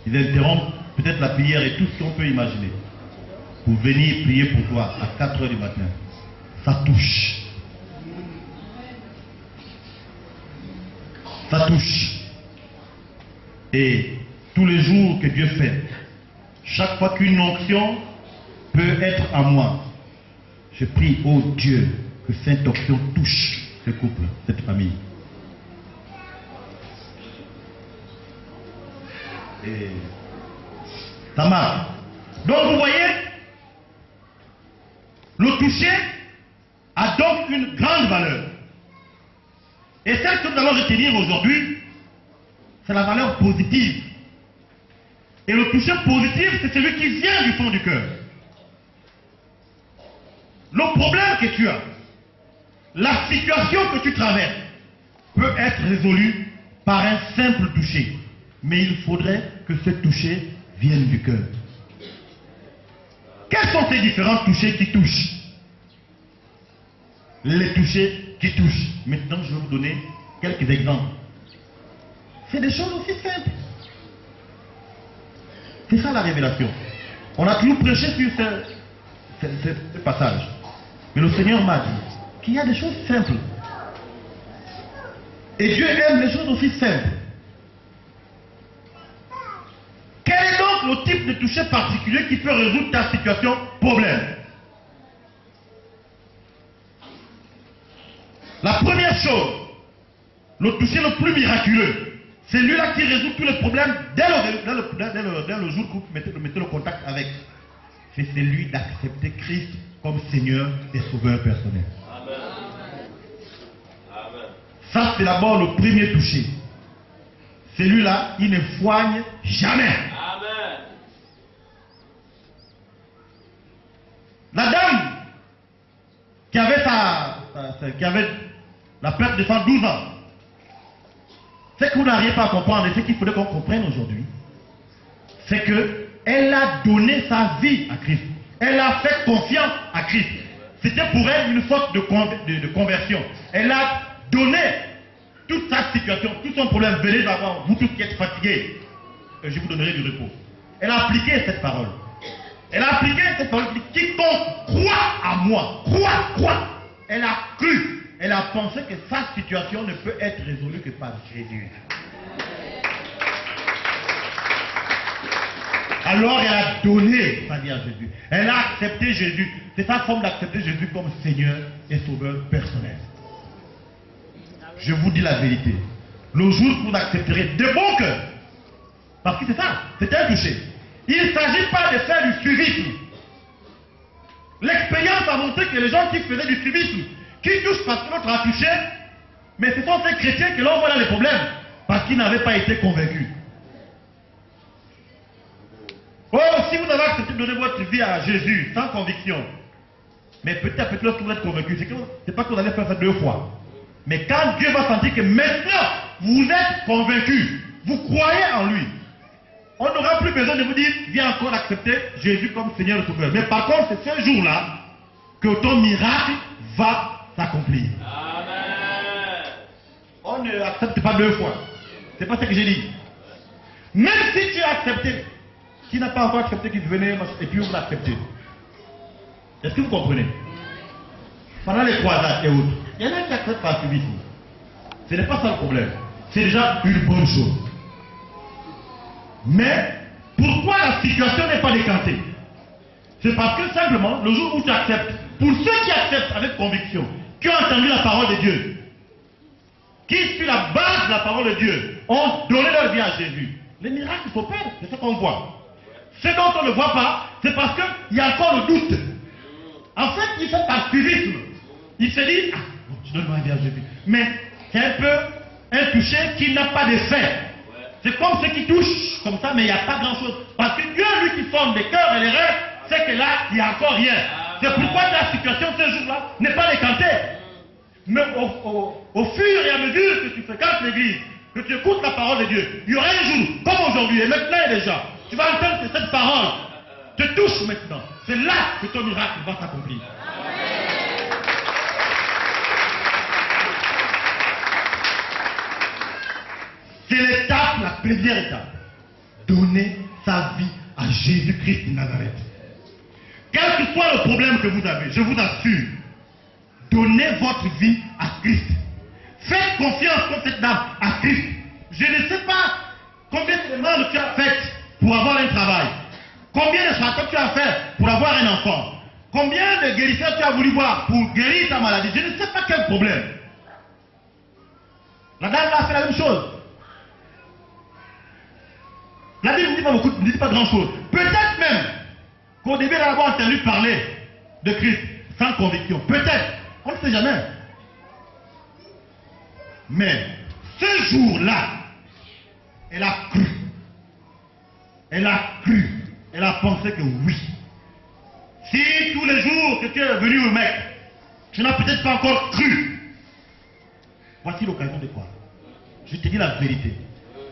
ils interrompent peut-être la prière et tout ce qu'on peut imaginer pour venir prier pour toi à 4 heures du matin. Ça touche. Ça touche. Et tous les jours que Dieu fait, chaque fois qu'une onction peut être en moi, je prie, oh Dieu, que cette onction touche ce couple, cette famille. Et ça marche. Donc vous voyez, le toucher a donc une grande valeur. Et celle que nous allons retenir aujourd'hui, c'est la valeur positive. Et le toucher positif, c'est celui qui vient du fond du cœur. Le problème que tu as, la situation que tu traverses, peut être résolue par un simple toucher. Mais il faudrait que ce toucher vienne du cœur. Quels sont ces différents touchés qui touchent? Les touchés qui touchent. Maintenant, je vais vous donner quelques exemples. C'est des choses aussi simples. C'est ça la révélation. On a toujours prêché sur ce passage. Mais le Seigneur m'a dit qu'il y a des choses simples. Et Dieu aime les choses aussi simples. Quel est donc le type de toucher particulier qui peut résoudre ta situation problème? La première chose, le toucher le plus miraculeux, c'est lui-là qui résout tous les problèmes dès le jour que vous mettez le contact avec. C'est celui d'accepter Christ comme Seigneur et Sauveur personnel. Amen. Ça, c'est d'abord le premier toucher. Celui-là, il ne foigne jamais. Amen. La dame qui avait la perte de 112 ans, ce que vous n'arrivez pas à comprendre et ce qu'il faudrait qu'on comprenne aujourd'hui, c'est qu'elle a donné sa vie à Christ. Elle a fait confiance à Christ. C'était pour elle une sorte de conversion. Elle a donné toute sa situation, tout son problème. Venez d'avoir, vous tous qui êtes fatigués, je vous donnerai du repos. Elle a appliqué cette parole. Elle a appliqué cette parole. Quiconque croit à moi, croit. Elle a cru. Elle a pensé que sa situation ne peut être résolue que par Jésus. Alors elle a donné sa vie à Jésus. Elle a accepté Jésus. C'est sa forme d'accepter Jésus comme Seigneur et Sauveur personnel. Je vous dis la vérité. Le jour où vous accepterez de bon cœur, parce que c'est ça, c'est un toucher. Il ne s'agit pas de faire du suivisme. L'expérience a montré que les gens qui faisaient du suivisme, qui touchent parce que l'autre a touché, mais ce sont ces chrétiens qui l'ont voilà les problèmes, parce qu'ils n'avaient pas été convaincus. Oh, si vous avez accepté de donner votre vie à Jésus sans conviction, mais petit à petit, lorsque vous êtes convaincu, c'est pas que vous allez faire ça 2 fois. Mais quand Dieu va sentir que maintenant vous êtes convaincu, vous croyez en lui, on n'aura plus besoin de vous dire, viens encore accepter Jésus comme Seigneur et Sauveur. Mais par contre, c'est ce jour-là que ton miracle va s'accomplir. Amen. On ne accepte pas 2 fois. C'est pas ce que j'ai dit. Même si tu as accepté, qui n'a pas encore accepté qu'il venait et puis vous l'acceptez. Est-ce que vous comprenez? Pendant les croisades et autres, il y en a qui acceptent par suivisme. Ce n'est pas ça le problème. C'est déjà une bonne chose. Mais pourquoi la situation n'est pas décantée? C'est parce que simplement, le jour où tu acceptes, pour ceux qui acceptent avec conviction, qui ont entendu la parole de Dieu, qui sur la base de la parole de Dieu ont donné leur vie à Jésus, les miracles s'opèrent, c'est ce qu'on voit. Ce dont on ne voit pas, c'est parce qu'il y a encore le doute. En fait, il fait par suivisme. Il se dit, ah, bon, je donne ma vie à Jésus. Mais c'est un peu un toucher qui n'a pas d'effet. C'est comme ceux qui touchent comme ça, mais il n'y a pas grand-chose. Parce que Dieu, lui qui forme les cœurs et les rêves, c'est que là, il n'y a encore rien. C'est pourquoi ta situation ce jour-là n'est pas décantée. Mais au fur et à mesure que tu fréquentes l'église, que tu écoutes la parole de Dieu, il y aura un jour, comme aujourd'hui, et maintenant déjà, tu vas entendre que cette parole te touche maintenant. C'est là que ton miracle va s'accomplir. C'est l'étape, la première étape. Donner sa vie à Jésus-Christ de Nazareth. Quel que soit le problème que vous avez, je vous assure, donnez votre vie à Christ. Faites confiance comme cette dame à Christ. Je ne sais pas combien de demandes tu as faites pour avoir un travail. Combien de châteaux tu as fait pour avoir un enfant. Combien de guérisseurs tu as voulu voir pour guérir ta maladie. Je ne sais pas quel problème. La dame a fait la même chose. La Bible ne dit pas beaucoup, ne dit pas grand chose. Peut-être même qu'au début elle a entendu parler de Christ sans conviction. Peut-être. On ne sait jamais. Mais ce jour-là, elle a cru. Elle a cru. Elle a pensé que oui. Si tous les jours que tu es venu au mec, tu n'as peut-être pas encore cru. Voici l'occasion de croire. Je te dis la vérité.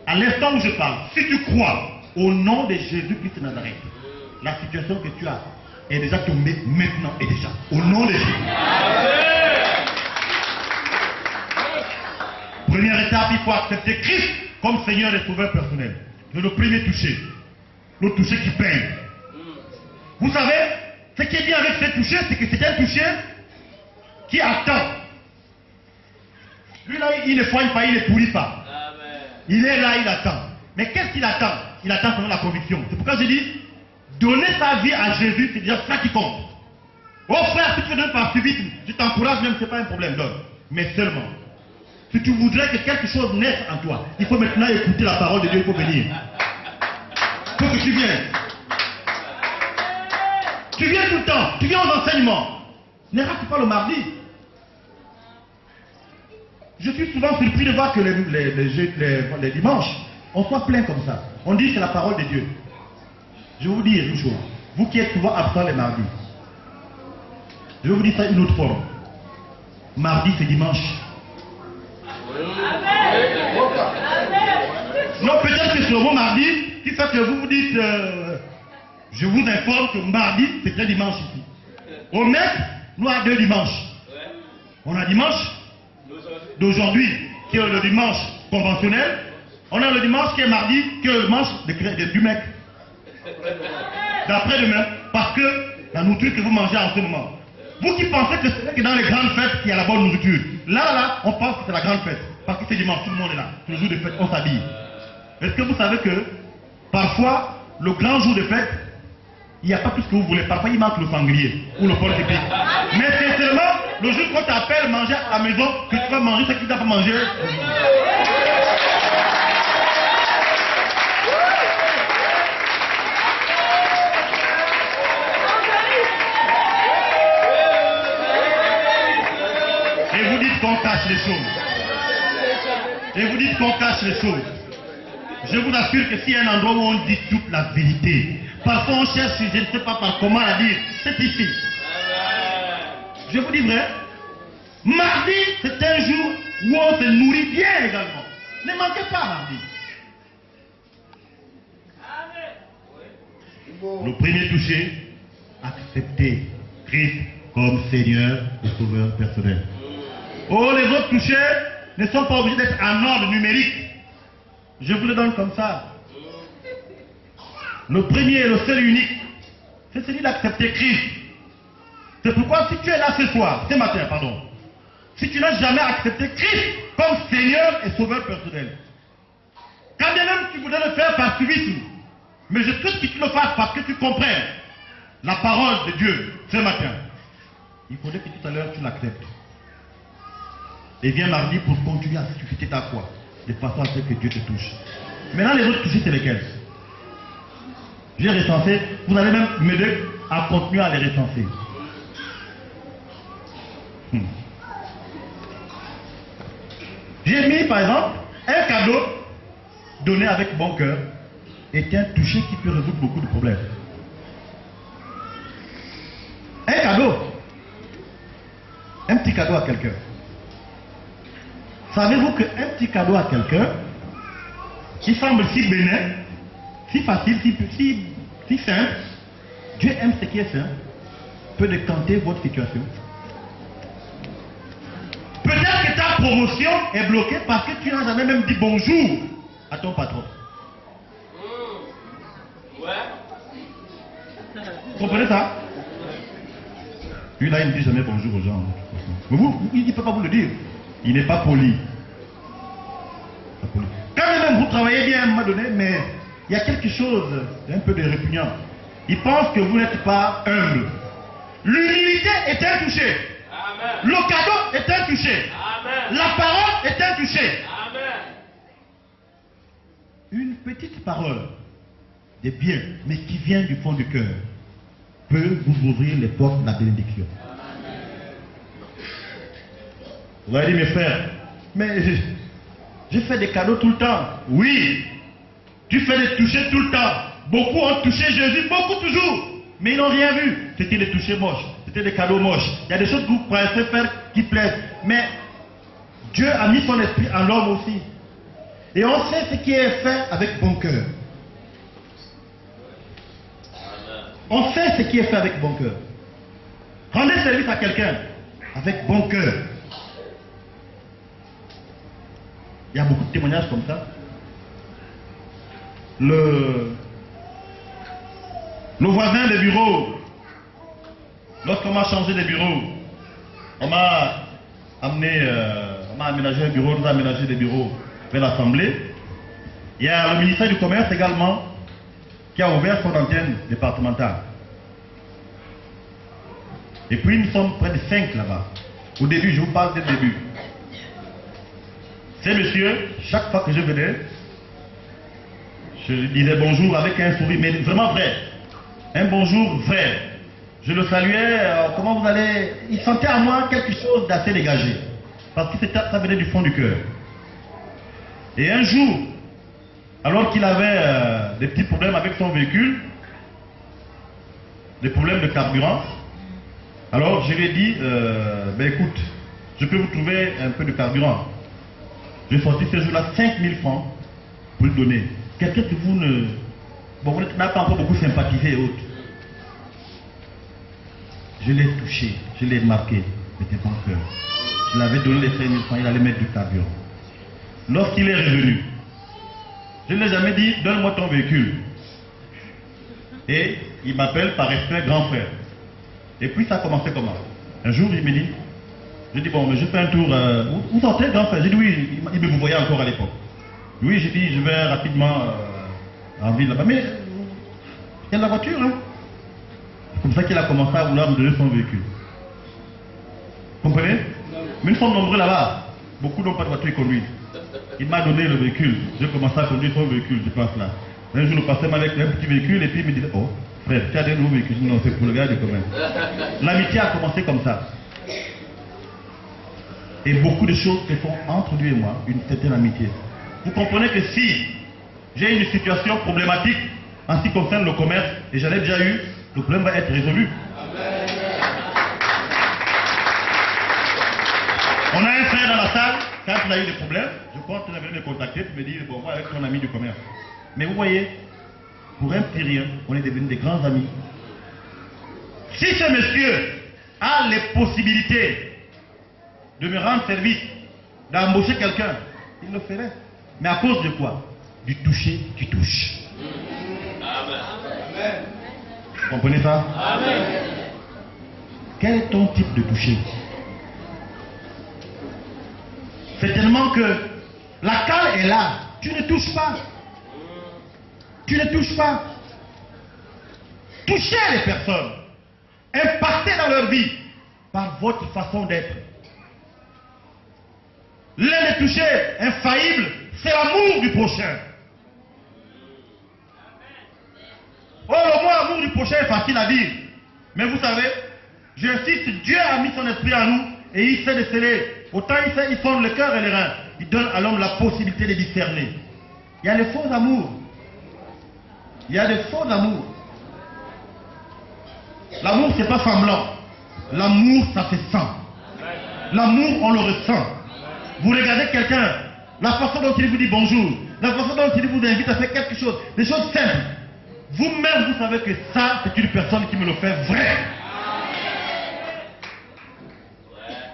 À l'instant où je parle, si tu crois au nom de Jésus-Christ de Nazareth, la situation que tu as est déjà tombé maintenant et déjà. Au nom de Jésus. Première étape, il faut accepter Christ comme Seigneur et Sauveur personnel. C'est le premier toucher. Le toucher qui peine. Vous savez, ce qui est bien avec ce toucher, c'est que c'est un toucher qui attend. Lui là, il ne soigne pas, il ne pourrit pas. Il est là, il attend. Mais qu'est-ce qu'il attend? Il attend selon la conviction. C'est pourquoi je dis, donner sa vie à Jésus, c'est déjà ça qui compte. Oh frère, si tu veux donner par subitisme, je t'encourage même, ce n'est pas un problème, donne. Mais seulement, si tu voudrais que quelque chose naisse en toi, il faut maintenant écouter la parole de Dieu, il faut venir. Il faut que tu viennes. Tu viens tout le temps, tu viens aux enseignements. Ne rate pas le mardi. Je suis souvent surpris de voir que les dimanches, on soit plein comme ça. On dit que c'est la parole de Dieu. Je vais vous dire une chose. Vous qui êtes souvent absents les mardis, je vais vous dire ça une autre forme. Mardi, c'est dimanche. Non, peut-être que c'est le mot mardi qui fait que vous vous dites, je vous informe que mardi, c'est un dimanche ici. Au MEC, nous avons 2 dimanches. On a dimanche d'aujourd'hui, qui est le dimanche conventionnel. On a le dimanche qui est mardi, qui est le dimanche du MEC. D'après-demain, parce que la nourriture que vous mangez en ce moment. Vous qui pensez que c'est que dans les grandes fêtes qu'il y a la bonne nourriture. Là, on pense que c'est la grande fête. Parce que c'est dimanche, tout le monde est là. C'est le jour de fête, on s'habille. Est-ce que vous savez que parfois, le grand jour de fête, il n'y a pas tout ce que vous voulez. Parfois, il manque le sanglier ou le porc épic. Mais c'est seulement le jour qu'on t'appelle manger à la maison que tu vas manger ce que tu n'as pas mangé. Et vous dites qu'on cache les choses. Et vous dites qu'on cache les choses. Je vous assure que s'il y a un endroit où on dit toute la vérité, parfois on cherche, je ne sais pas par comment la dire, c'est ici. Je vous dis vrai, mardi, c'est un jour où on se nourrit bien également. Ne manquez pas mardi. Le premier toucher, accepter Christ comme Seigneur et Sauveur personnel. Oh, les autres touchés ne sont pas obligés d'être en ordre numérique. Je vous le donne comme ça. Le premier et le seul unique, c'est celui d'accepter Christ. C'est pourquoi si tu es là ce soir, ce matin, pardon, si tu n'as jamais accepté Christ comme Seigneur et Sauveur personnel, quand bien même tu voudrais le faire par suivisme, mais je souhaite que tu le fasses parce que tu comprennes la parole de Dieu ce matin, il faudrait que tout à l'heure tu l'acceptes. Et viens mardi pour continuer à susciter ta foi, de façon à ce que Dieu te touche. Maintenant, les autres touchés, c'est lesquels? J'ai recensé, vous allez même m'aider à continuer à les recenser. J'ai mis, par exemple, un cadeau donné avec bon cœur est un toucher qui peut résoudre beaucoup de problèmes. Un cadeau. Un petit cadeau à quelqu'un. Savez-vous qu'un petit cadeau à quelqu'un, qui semble si bénin, si facile, si simple, Dieu aime ce qui est simple, peut décanter votre situation. Peut-être que ta promotion est bloquée parce que tu n'as jamais même dit bonjour à ton patron. Vous comprenez ça? Lui là, il ne dit jamais bonjour aux gens. Mais vous, il ne peut pas vous le dire. Il n'est pas poli. Quand même vous travaillez bien à un moment donné, mais il y a quelque chose d'un peu de répugnant. Il pense que vous n'êtes pas humble. L'humilité est un toucher. Amen. Le cadeau est un toucher. Amen. La parole est un toucher. Amen. Une petite parole de bien, mais qui vient du fond du cœur, peut vous ouvrir les portes de la bénédiction. Vous allez dire, mes frères, mais je fais des cadeaux tout le temps. Oui, tu fais des touchés tout le temps. Beaucoup ont touché Jésus, beaucoup toujours. Mais ils n'ont rien vu. C'était des touchés moches, c'était des cadeaux moches. Il y a des choses que vous pensez faire qui plaisent. Mais Dieu a mis son esprit en l'homme aussi. Et on sait ce qui est fait avec bon cœur. On fait ce qui est fait avec bon cœur. Rendez service à quelqu'un avec bon cœur. Il y a beaucoup de témoignages comme ça. Le voisin des bureaux, lorsqu'on m'a changé de bureau, on m'a amené, on m'a aménagé un bureau, on nous a aménagé des bureaux vers l'Assemblée. Il y a le ministère du Commerce également qui a ouvert son antenne départementale. Et puis nous sommes près de 5 là-bas. Au début, je vous parle dès le début. Ces messieurs, chaque fois que je venais, je lui disais bonjour avec un sourire, mais vraiment vrai. Un bonjour vrai. Je le saluais, comment vous allez? Il sentait à moi quelque chose d'assez dégagé. Parce que ça venait du fond du cœur. Et un jour, alors qu'il avait des petits problèmes avec son véhicule, des problèmes de carburant, alors je lui ai dit, ben écoute, je peux vous trouver un peu de carburant. J'ai sorti ce jour-là 5000 francs pour le donner. Quelqu'un que vous ne... Bon, vous n'avez pas encore beaucoup sympathisé et autres. Je l'ai touché, je l'ai marqué, c'était bon cœur. Je l'avais donné les 5000 francs, il allait mettre du carburant. Lorsqu'il est revenu, je ne l'ai jamais dit, donne-moi ton véhicule. Et il m'appelle par respect grand frère. Et puis ça a commencé comment? Un jour, il me dit, je dis, bon, mais je fais un tour, vous sortez grand frère? J'ai dit, oui, il me voyait encore à l'époque. Oui, j'ai dit, je vais rapidement en ville là-bas. Mais il y a la voiture, hein? C'est comme ça qu'il a commencé à vouloir me donner son véhicule. Vous comprenez? Mais nous sommes nombreux là-bas. Beaucoup n'ont pas de voiture conduite. Il m'a donné le véhicule. J'ai commencé à conduire son véhicule, je pense là. Un jour, nous passons avec un petit véhicule et puis il me dit, oh, frère, tu as des nouveaux véhicules? Non, c'est pour le gars du commun. L'amitié a commencé comme ça. Et beaucoup de choses se font entre lui et moi, une certaine amitié. Vous comprenez que si j'ai une situation problématique en ce qui concerne le commerce, et j'en ai déjà eu, le problème va être résolu. Amen. On a un frère dans la salle, quand il a eu des problèmes, je pense qu'il avait me contacter pour me dire, bon, moi avec ton ami du commerce. Mais vous voyez, pour un petit rien, on est devenus des grands amis. Si ce monsieur a les possibilités de me rendre service, d'embaucher quelqu'un, il le ferait. Mais à cause de quoi? Du toucher qui touche. Amen. Vous comprenez ça? Amen. Quel est ton type de toucher? C'est tellement que la cale est là. Tu ne touches pas. Tu ne touches pas. Touchez les personnes. Impactez dans leur vie par votre façon d'être. L'un des touchés infaillibles, c'est l'amour du prochain. Oh, le mot amour du prochain est facile à dire. Mais vous savez, j'insiste, Dieu a mis son esprit en nous et il sait déceler. Autant il sait, il sonde le cœur et les reins. Il donne à l'homme la possibilité de discerner. Il y a des faux amours. Il y a des faux amours. L'amour, c'est pas semblant. L'amour, ça se sent. L'amour, on le ressent. Vous regardez quelqu'un, la façon dont il vous dit bonjour, la façon dont il vous invite à faire quelque chose, des choses simples. Vous-même, vous savez que ça, c'est une personne qui me le fait vrai.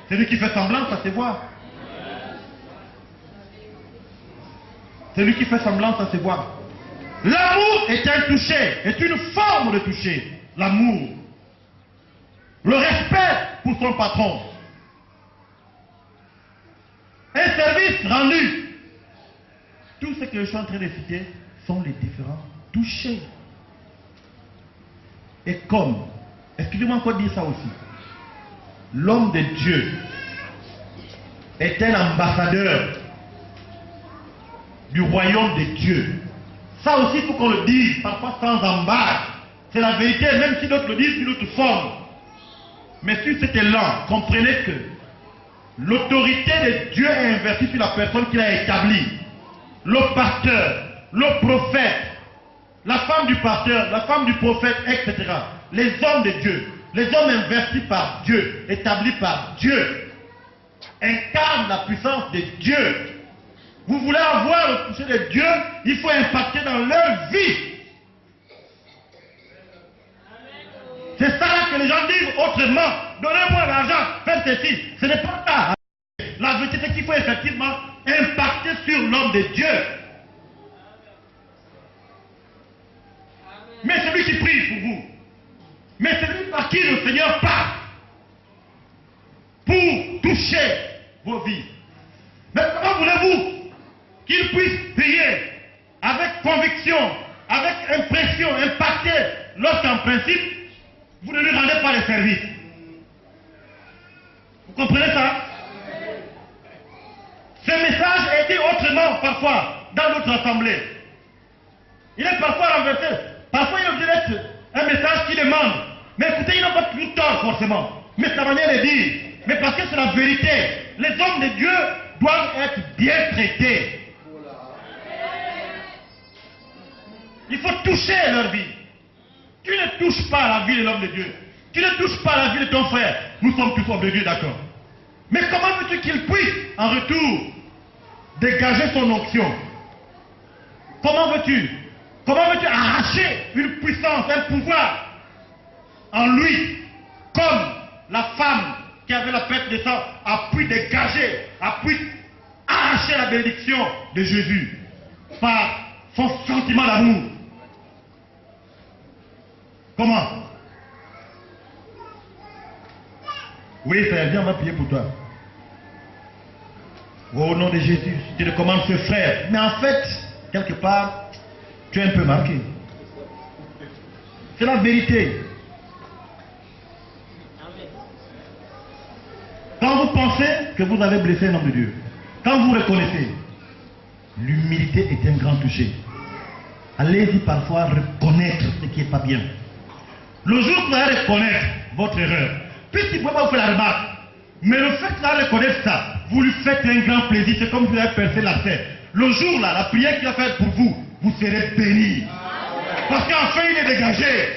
Celui qui fait semblant, ça se voit. Celui qui fait semblant, ça se voit. L'amour est un toucher, est une forme de toucher. L'amour. Le respect pour son patron. Un service rendu. Tout ce que je suis en train de citer sont les différents touchés. Et comme, excusez-moi encore de dire ça aussi, l'homme de Dieu est un ambassadeur du royaume de Dieu. Ça aussi, il faut qu'on le dise, parfois sans embâche. C'est la vérité, même si d'autres le disent d'une autre forme. Mais sur cet élan, comprenez que l'autorité de Dieu est inversée sur la personne qu'il a établie. Le pasteur, le prophète, la femme du pasteur, la femme du prophète, etc. Les hommes de Dieu, les hommes investis par Dieu, établis par Dieu, incarnent la puissance de Dieu. Vous voulez avoir le toucher de Dieu, il faut impacter dans leur vie. autrement. Donnez-moi l'argent, faites ceci. Ce n'est pas ça. La vérité, c'est qu'il faut effectivement impacter sur l'homme de Dieu. Mais celui qui prie pour vous, mais celui par qui le Seigneur passe pour toucher vos vies. Mais comment voulez-vous qu'il puisse prier avec conviction, avec impression, impacter, lorsqu'en principe, vous ne lui rendez pas les services? Vous comprenez ça? Ce message est dit autrement parfois dans notre assemblée. Il est parfois renversé. Parfois il y a un message qui demande. Mais écoutez, il n'a pas tout tort forcément. Mais sa manière de dire. Mais parce que c'est la vérité. Les hommes de Dieu doivent être bien traités. Il faut toucher leur vie. Tu ne touches pas la vie de l'homme de Dieu. Tu ne touches pas la vie de ton frère. Nous sommes tous hommes de Dieu, d'accord. Mais comment veux-tu qu'il puisse, en retour, dégager son onction? Comment veux-tu arracher une puissance, un pouvoir en lui, comme la femme qui avait la perte de sang a pu dégager, a pu arracher la bénédiction de Jésus par son sentiment d'amour? Comment? Oui, frère, viens, on va prier pour toi. Au nom de Jésus, je te recommande ce frère. Mais en fait, quelque part, tu es un peu marqué. C'est la vérité. Quand vous pensez que vous avez blessé un homme de Dieu, quand vous reconnaissez, l'humilité est un grand toucher. Allez-y parfois reconnaître ce qui n'est pas bien. Le jour où vous allez reconnaître votre erreur, puisqu'il ne peut pas vous faire la remarque, mais le fait de reconnaître ça, vous lui faites un grand plaisir, c'est comme si vous avez percé la tête. Le jour là, la prière qu'il a faite pour vous, vous serez bénis. Parce qu'enfin il est dégagé.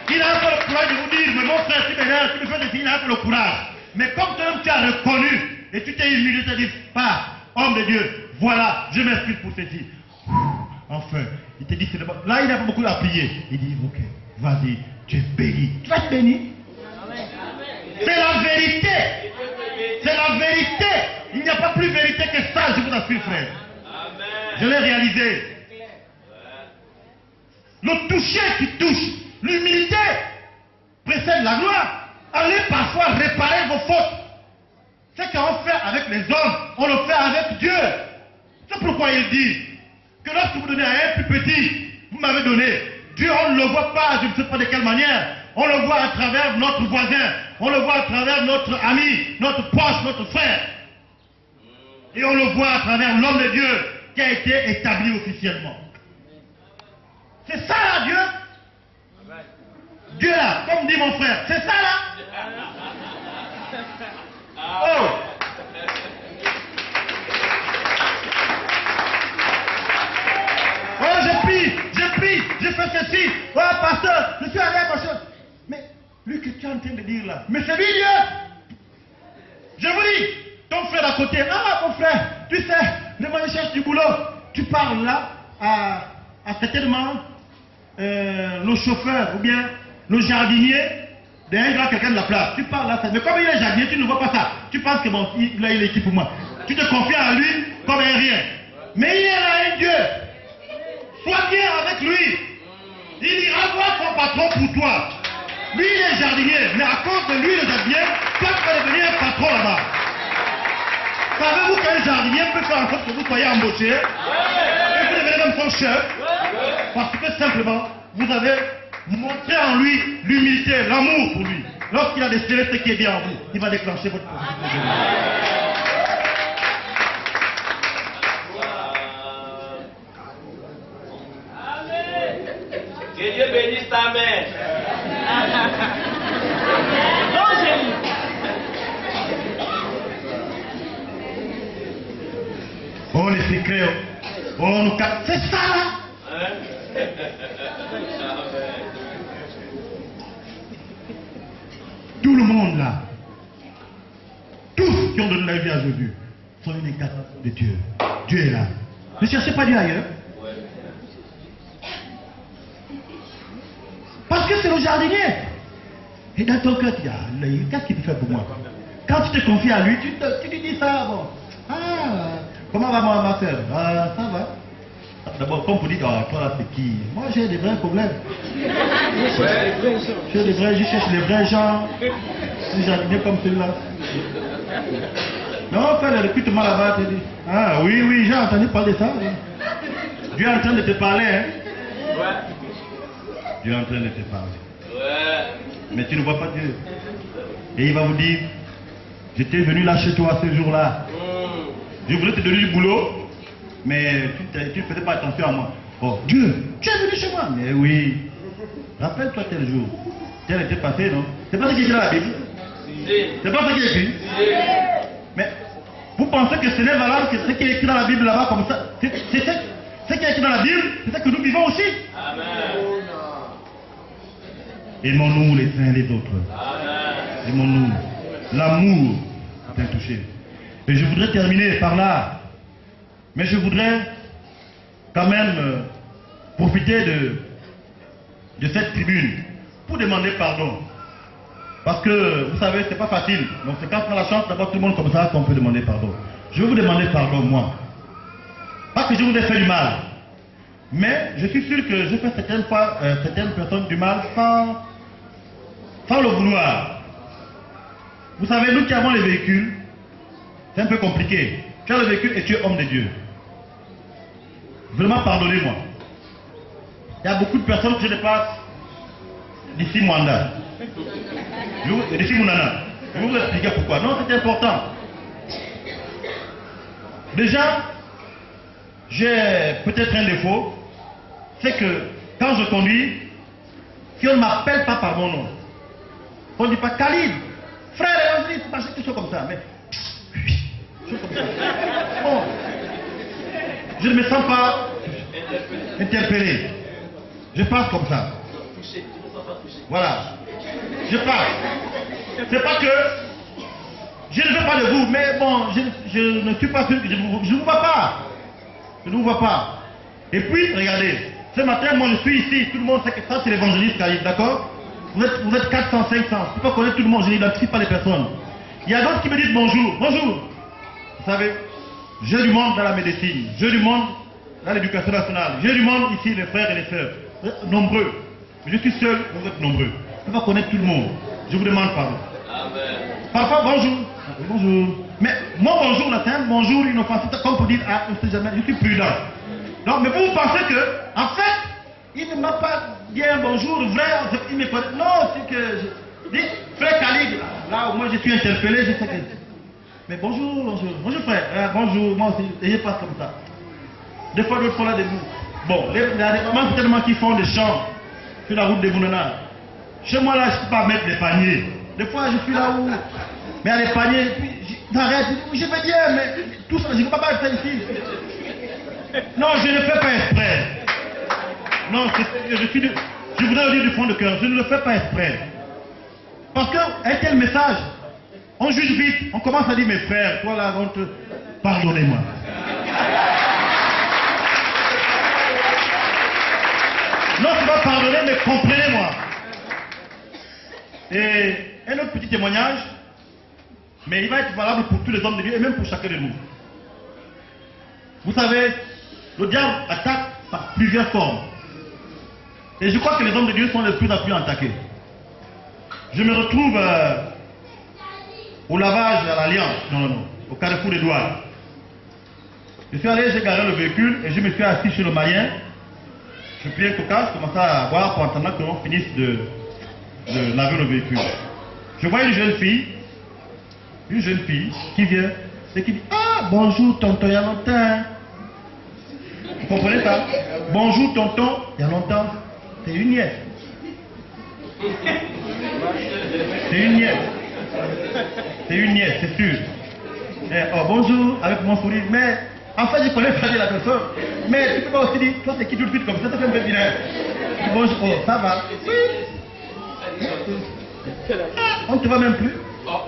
Il a un peu le courage de vous dire, mais mon frère, tu m'énerves, tu me fais des signes, il a un peu le courage. Mais comme toi-même tu as reconnu, et tu t'es humilié, tu t'es dit, pas, homme de Dieu, voilà, je m'excuse pour ceci. Enfin, il te dit, c'est bon. Là il n'a pas beaucoup à prier. Il dit, ok, vas-y, tu es béni. Tu vas être béni. C'est la vérité. C'est la vérité. Il n'y a pas plus vérité que ça, je vous assure, frère. Je l'ai réalisé. Le toucher qui touche, l'humilité précède la gloire. Allez parfois réparer vos fautes. Ce qu'on fait avec les hommes, on le fait avec Dieu. C'est pourquoi il dit que lorsque vous donnez à un plus petit, vous m'avez donné, Dieu, on ne le voit pas, je ne sais pas de quelle manière. On le voit à travers notre voisin, on le voit à travers notre ami, notre proche, notre frère. Et on le voit à travers l'homme de Dieu qui a été établi officiellement. C'est ça là, Dieu? Dieu là, comme dit mon frère, c'est ça là? Oh! Oh, je prie, je fais ceci. Oh, pasteur, je suis allé à ma chose. Mais lui que tu es en train de dire là, mais c'est lui Dieu. Je vous dis, ton frère à côté, ah mon frère, tu sais, le moi je cherche du boulot. Tu parles là à certainement le chauffeur ou bien le jardinier d'un grand quelqu'un de la place. Tu parles là, mais comme il est jardinier, tu ne vois pas ça. Tu penses que bon, là il est qui pour moi. Tu te confies à lui comme un rien. Mais il est là un Dieu. Sois bien avec lui. Il ira voir son patron pour toi. Lui, il est jardinier, mais à cause de lui, le jardinier, toi, tu vas devenir un patron là-bas. Savez-vous qu'un jardinier peut faire en sorte que vous soyez embauché et vous devenez comme son chef? Parce que simplement, vous avez montré en lui l'humilité, l'amour pour lui. Lorsqu'il a décelé ce qui est bien en vous, il va déclencher votre position. Que Dieu bénisse ta mère. Oh, les secrets. Oh, nous captons. C'est ça là. Tout le monde là, tous qui ont donné la vie à Jésus, sont une incarnation de Dieu. Dieu est là. Ne cherchez pas Dieu ailleurs. Parce que c'est le jardinier. Et dans ton cœur, tu dis, ah, qu'est-ce qu'il fait pour moi? Quand tu te confies à lui, tu lui dis ça, bon. Ah, comment va ma soeur? Ça va. D'abord, comme vous dites, toi là, c'est qui? Moi, j'ai des vrais problèmes. Je cherche les vrais gens. Si j'arrivais comme celui-là. Non, faire le recrutement là-bas, tu dis. Ah, oui, j'ai entendu parler de ça. Dieu est en train de te parler, hein? Dieu est en train de te parler. Mais tu ne vois pas Dieu. Et il va vous dire, j'étais venu là chez toi ce jour-là. Je voulais te donner du boulot, mais tu ne faisais pas attention à moi. Oh, Dieu, tu es venu chez moi. Mais oui. Rappelle-toi tel jour. Tel était passé, non? C'est pas ce qui est écrit dans la Bible. C'est pas ce qui est écrit. Mais vous pensez que ce n'est valable que ce qui est écrit dans la Bible là-bas comme ça? C'est ce qui est écrit dans la Bible, c'est ce que nous vivons aussi. Amen. Aimons-nous les uns les autres. Aimons-nous. L'amour est touché. Et je voudrais terminer par là. Mais je voudrais quand même profiter de cette tribune pour demander pardon. Parce que, vous savez, c'est pas facile. Donc c'est quand on a la chance d'avoir tout le monde comme ça qu'on peut demander pardon. Je vais vous demander pardon, moi. Pas que je vous ai fait du mal. Mais je suis sûr que je fais certaines personnes du mal sans le vouloir. Vous savez, nous qui avons les véhicules, c'est un peu compliqué. Tu as le véhicule et tu es homme de Dieu. Vraiment, pardonnez-moi. Il y a beaucoup de personnes que je dépasse d'ici Mwanda. D'ici Mounana. Je vais vous expliquer pourquoi. Non, c'est important. Déjà, j'ai peut-être un défaut. C'est que quand je conduis, si on ne m'appelle pas par mon nom, on ne dit pas Khalid, frère, on dit, c'est pas quelque chose comme ça. Mais bon, je ne me sens pas interpellé. Je passe comme ça. Voilà. Je passe. C'est pas que je ne veux pas de vous, mais bon, je ne suis pas sûr que je ne vous vois pas. Je ne vous vois pas. Et puis, regardez, ce matin, moi je suis ici, tout le monde sait que ça c'est l'évangéliste Khalid, d'accord? Vous êtes 400, 500, je ne peux pas connaître tout le monde, je n'identifie pas les personnes. Il y a d'autres qui me disent bonjour, bonjour. Vous savez, j'ai du monde dans la médecine, j'ai du monde dans l'éducation nationale, j'ai du monde ici, les frères et les sœurs, nombreux. Mais je suis seul, vous êtes nombreux. Je ne peux pas connaître tout le monde. Je vous demande pardon. Amen. Parfois, bonjour. Bonjour. Mais mon bonjour, là, c'est un bonjour inoffensif, comme pour dire, ah, je ne sais jamais, je suis prudent. Donc, mais vous pensez que, en fait, il ne m'a pas dit un bonjour vrai, il me connaît. Non, c'est que, je dis, frère Khalid, là où moi je suis interpellé, je sais que. Mais bonjour, bonjour. Bonjour frère, bonjour, moi aussi, et je passe comme ça. Des fois, d'autres sont là debout. Bon, il y a des mamans certainement qui font des chants sur la route de Mounana. Chez moi là, je ne peux pas mettre des paniers. Des fois, je suis là où. Mais il y a des paniers, et puis j'arrête, je fais bien, mais tout ça, je ne peux pas faire ici. Non, je ne fais pas exprès. Non, je voudrais le dire du fond de cœur, je ne le fais pas exprès. Parce qu'un tel message, on juge vite, on commence à dire, mes frères, toi là, pardonnez-moi. Non, c'est pas pardonner, mais comprenez-moi. Et un autre petit témoignage, mais il va être valable pour tous les hommes de Dieu et même pour chacun de nous. Vous savez, le diable attaque par plusieurs formes. Et je crois que les hommes de Dieu sont les plus à plus attaqués. Je me retrouve au lavage à l'Alliance, non, au carrefour des douanes. Je suis allé, j'ai garé le véhicule et je me suis assis sur le maillet. Je pris un coca, je commençais à boire pour attendre que l'on finisse de laver le véhicule. Je vois une jeune fille qui vient et qui dit, ah, bonjour tonton, il y a longtemps. Vous comprenez ça? Bonjour tonton, il y a longtemps. C'est une nièce. C'est une nièce. C'est une nièce, c'est sûr. Et, oh, bonjour, avec mon sourire. Mais, en fait, je connais pas la personne. Mais tu peux pas aussi dire, toi c'est qui tout de suite comme ça, ça fait un peu vilain. Bonjour, oh, ça va. Oui. On ne te voit même plus.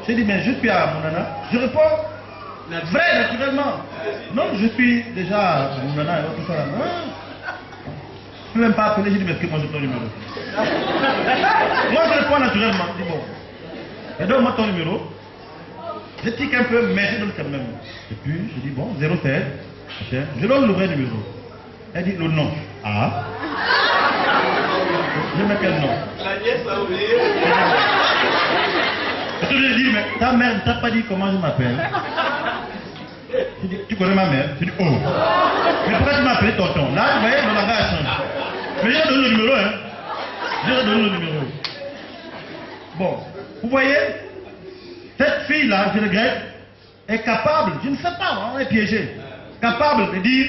J'ai dit, mais je suis à Mounana. Je réponds, vrai, naturellement. Non, je suis déjà à Mounana et tout ça. ne peux même pas appeler, j'ai dit, mais est-ce que moi j'ai ton numéro? Moi je réponds naturellement, je dis bon. Et donne-moi ton numéro. Je tique un peu, mais je donne quand même. Et puis je dis bon, 07. Je donne le vrai numéro. Elle dit le nom. Ah. Je mets quel nom? La nièce a oublié. Et puis je dis, mais ta mère ne t'a pas dit comment je m'appelle? Je dis, tu connais ma mère? Je dis, oh. Mais pourquoi tu m'as appelé tonton? Là, vous voyez, le langage change. Mais j'ai donné le numéro, hein. J'ai donné le numéro. Bon, vous voyez, cette fille-là, je regrette, est capable, je ne sais pas, on est piégé, capable de dire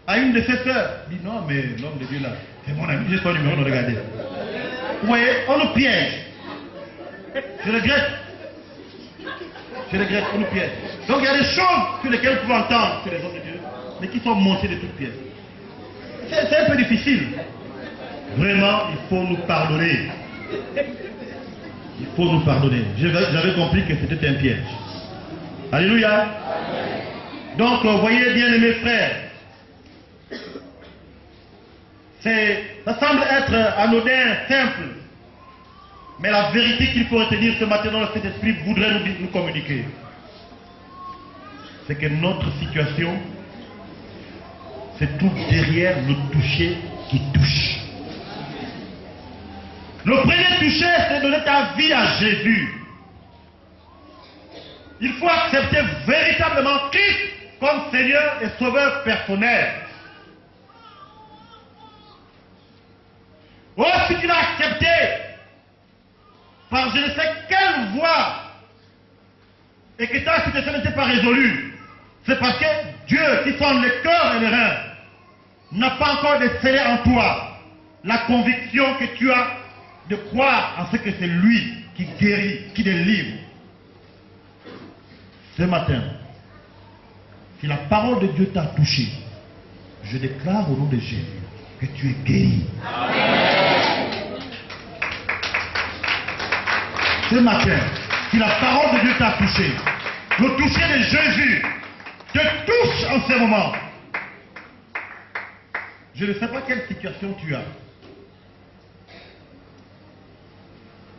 à une de ses sœurs, dit non, mais l'homme de Dieu là, c'est mon ami, j'ai son numéro, non, regardez. Vous voyez, on nous piège. Je regrette. Je regrette, on nous piège. Donc il y a des choses sur lesquelles vous pouvez entendre sur les hommes de Dieu, mais qui sont montées de toutes pièces. C'est un peu difficile. Vraiment, il faut nous pardonner. Il faut nous pardonner. J'avais compris que c'était un piège. Alléluia. Donc, vous voyez, bien aimés frères, ça semble être anodin, simple. Mais la vérité qu'il faut retenir ce matin dans le Saint-Esprit voudrait nous communiquer. C'est que notre situation se trouve derrière le toucher qui touche. Le premier toucher, c'est de donner ta vie à Jésus. Il faut accepter véritablement Christ comme Seigneur et Sauveur personnel. Oh, si tu l'as accepté, par je ne sais quelle voie, et que ta situation n'était pas résolue, c'est parce que Dieu, qui sonde les cœurs et les reins, n'a pas encore décelé en toi la conviction que tu as de croire en ce que c'est lui qui guérit, qui délivre. Ce matin, si la parole de Dieu t'a touché, je déclare au nom de Jésus que tu es guéri. Amen. Ce matin, si la parole de Dieu t'a touché, le toucher de Jésus te touche en ce moment. Je ne sais pas quelle situation tu as.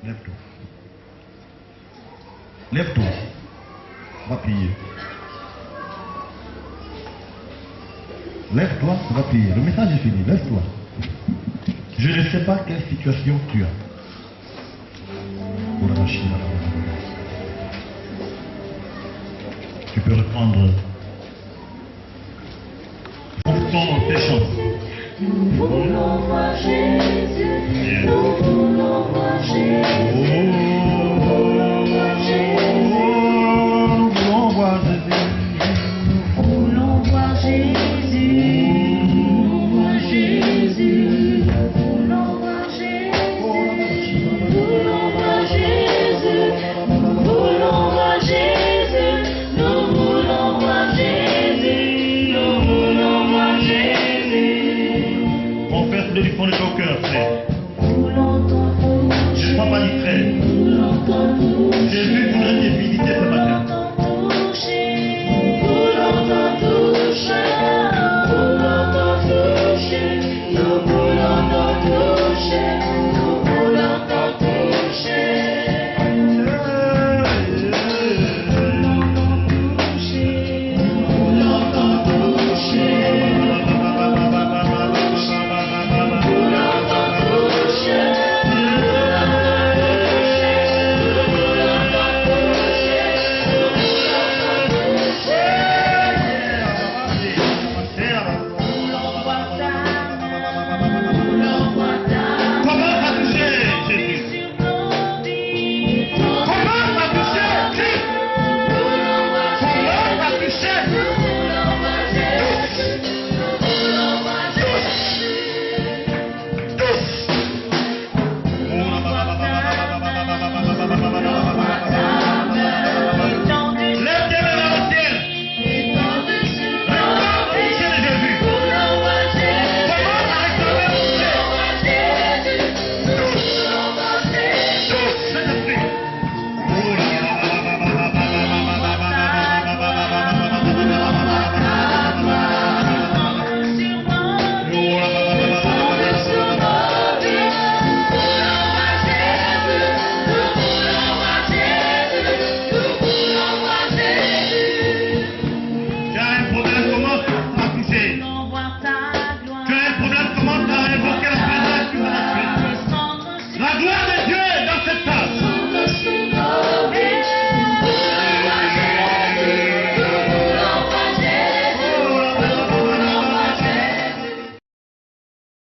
Lève-toi. Lève-toi. On va prier. Lève-toi, on va prier. Le message est fini. Lève-toi. Je ne sais pas quelle situation tu as. Tu peux reprendre ton tes chants. Nous voulons voir Jésus. Nous voulons voir Jésus. Nous voulons voir Jésus. Nous voulons voir Jésus. Nous voulons voir Jésus. Nous voulons voir Jésus. Nous voulons voir Jésus. Nous voulons voir Jésus. Nous voulons voir Jésus. Nous voulons voir Jésus. Nous voulons voir Jésus. Confesse-le du fond de ton cœur, frère. Nous l'entendons. Je ne sois pas distrait. Nous l'entendons. Jésus voudrait te visiter ce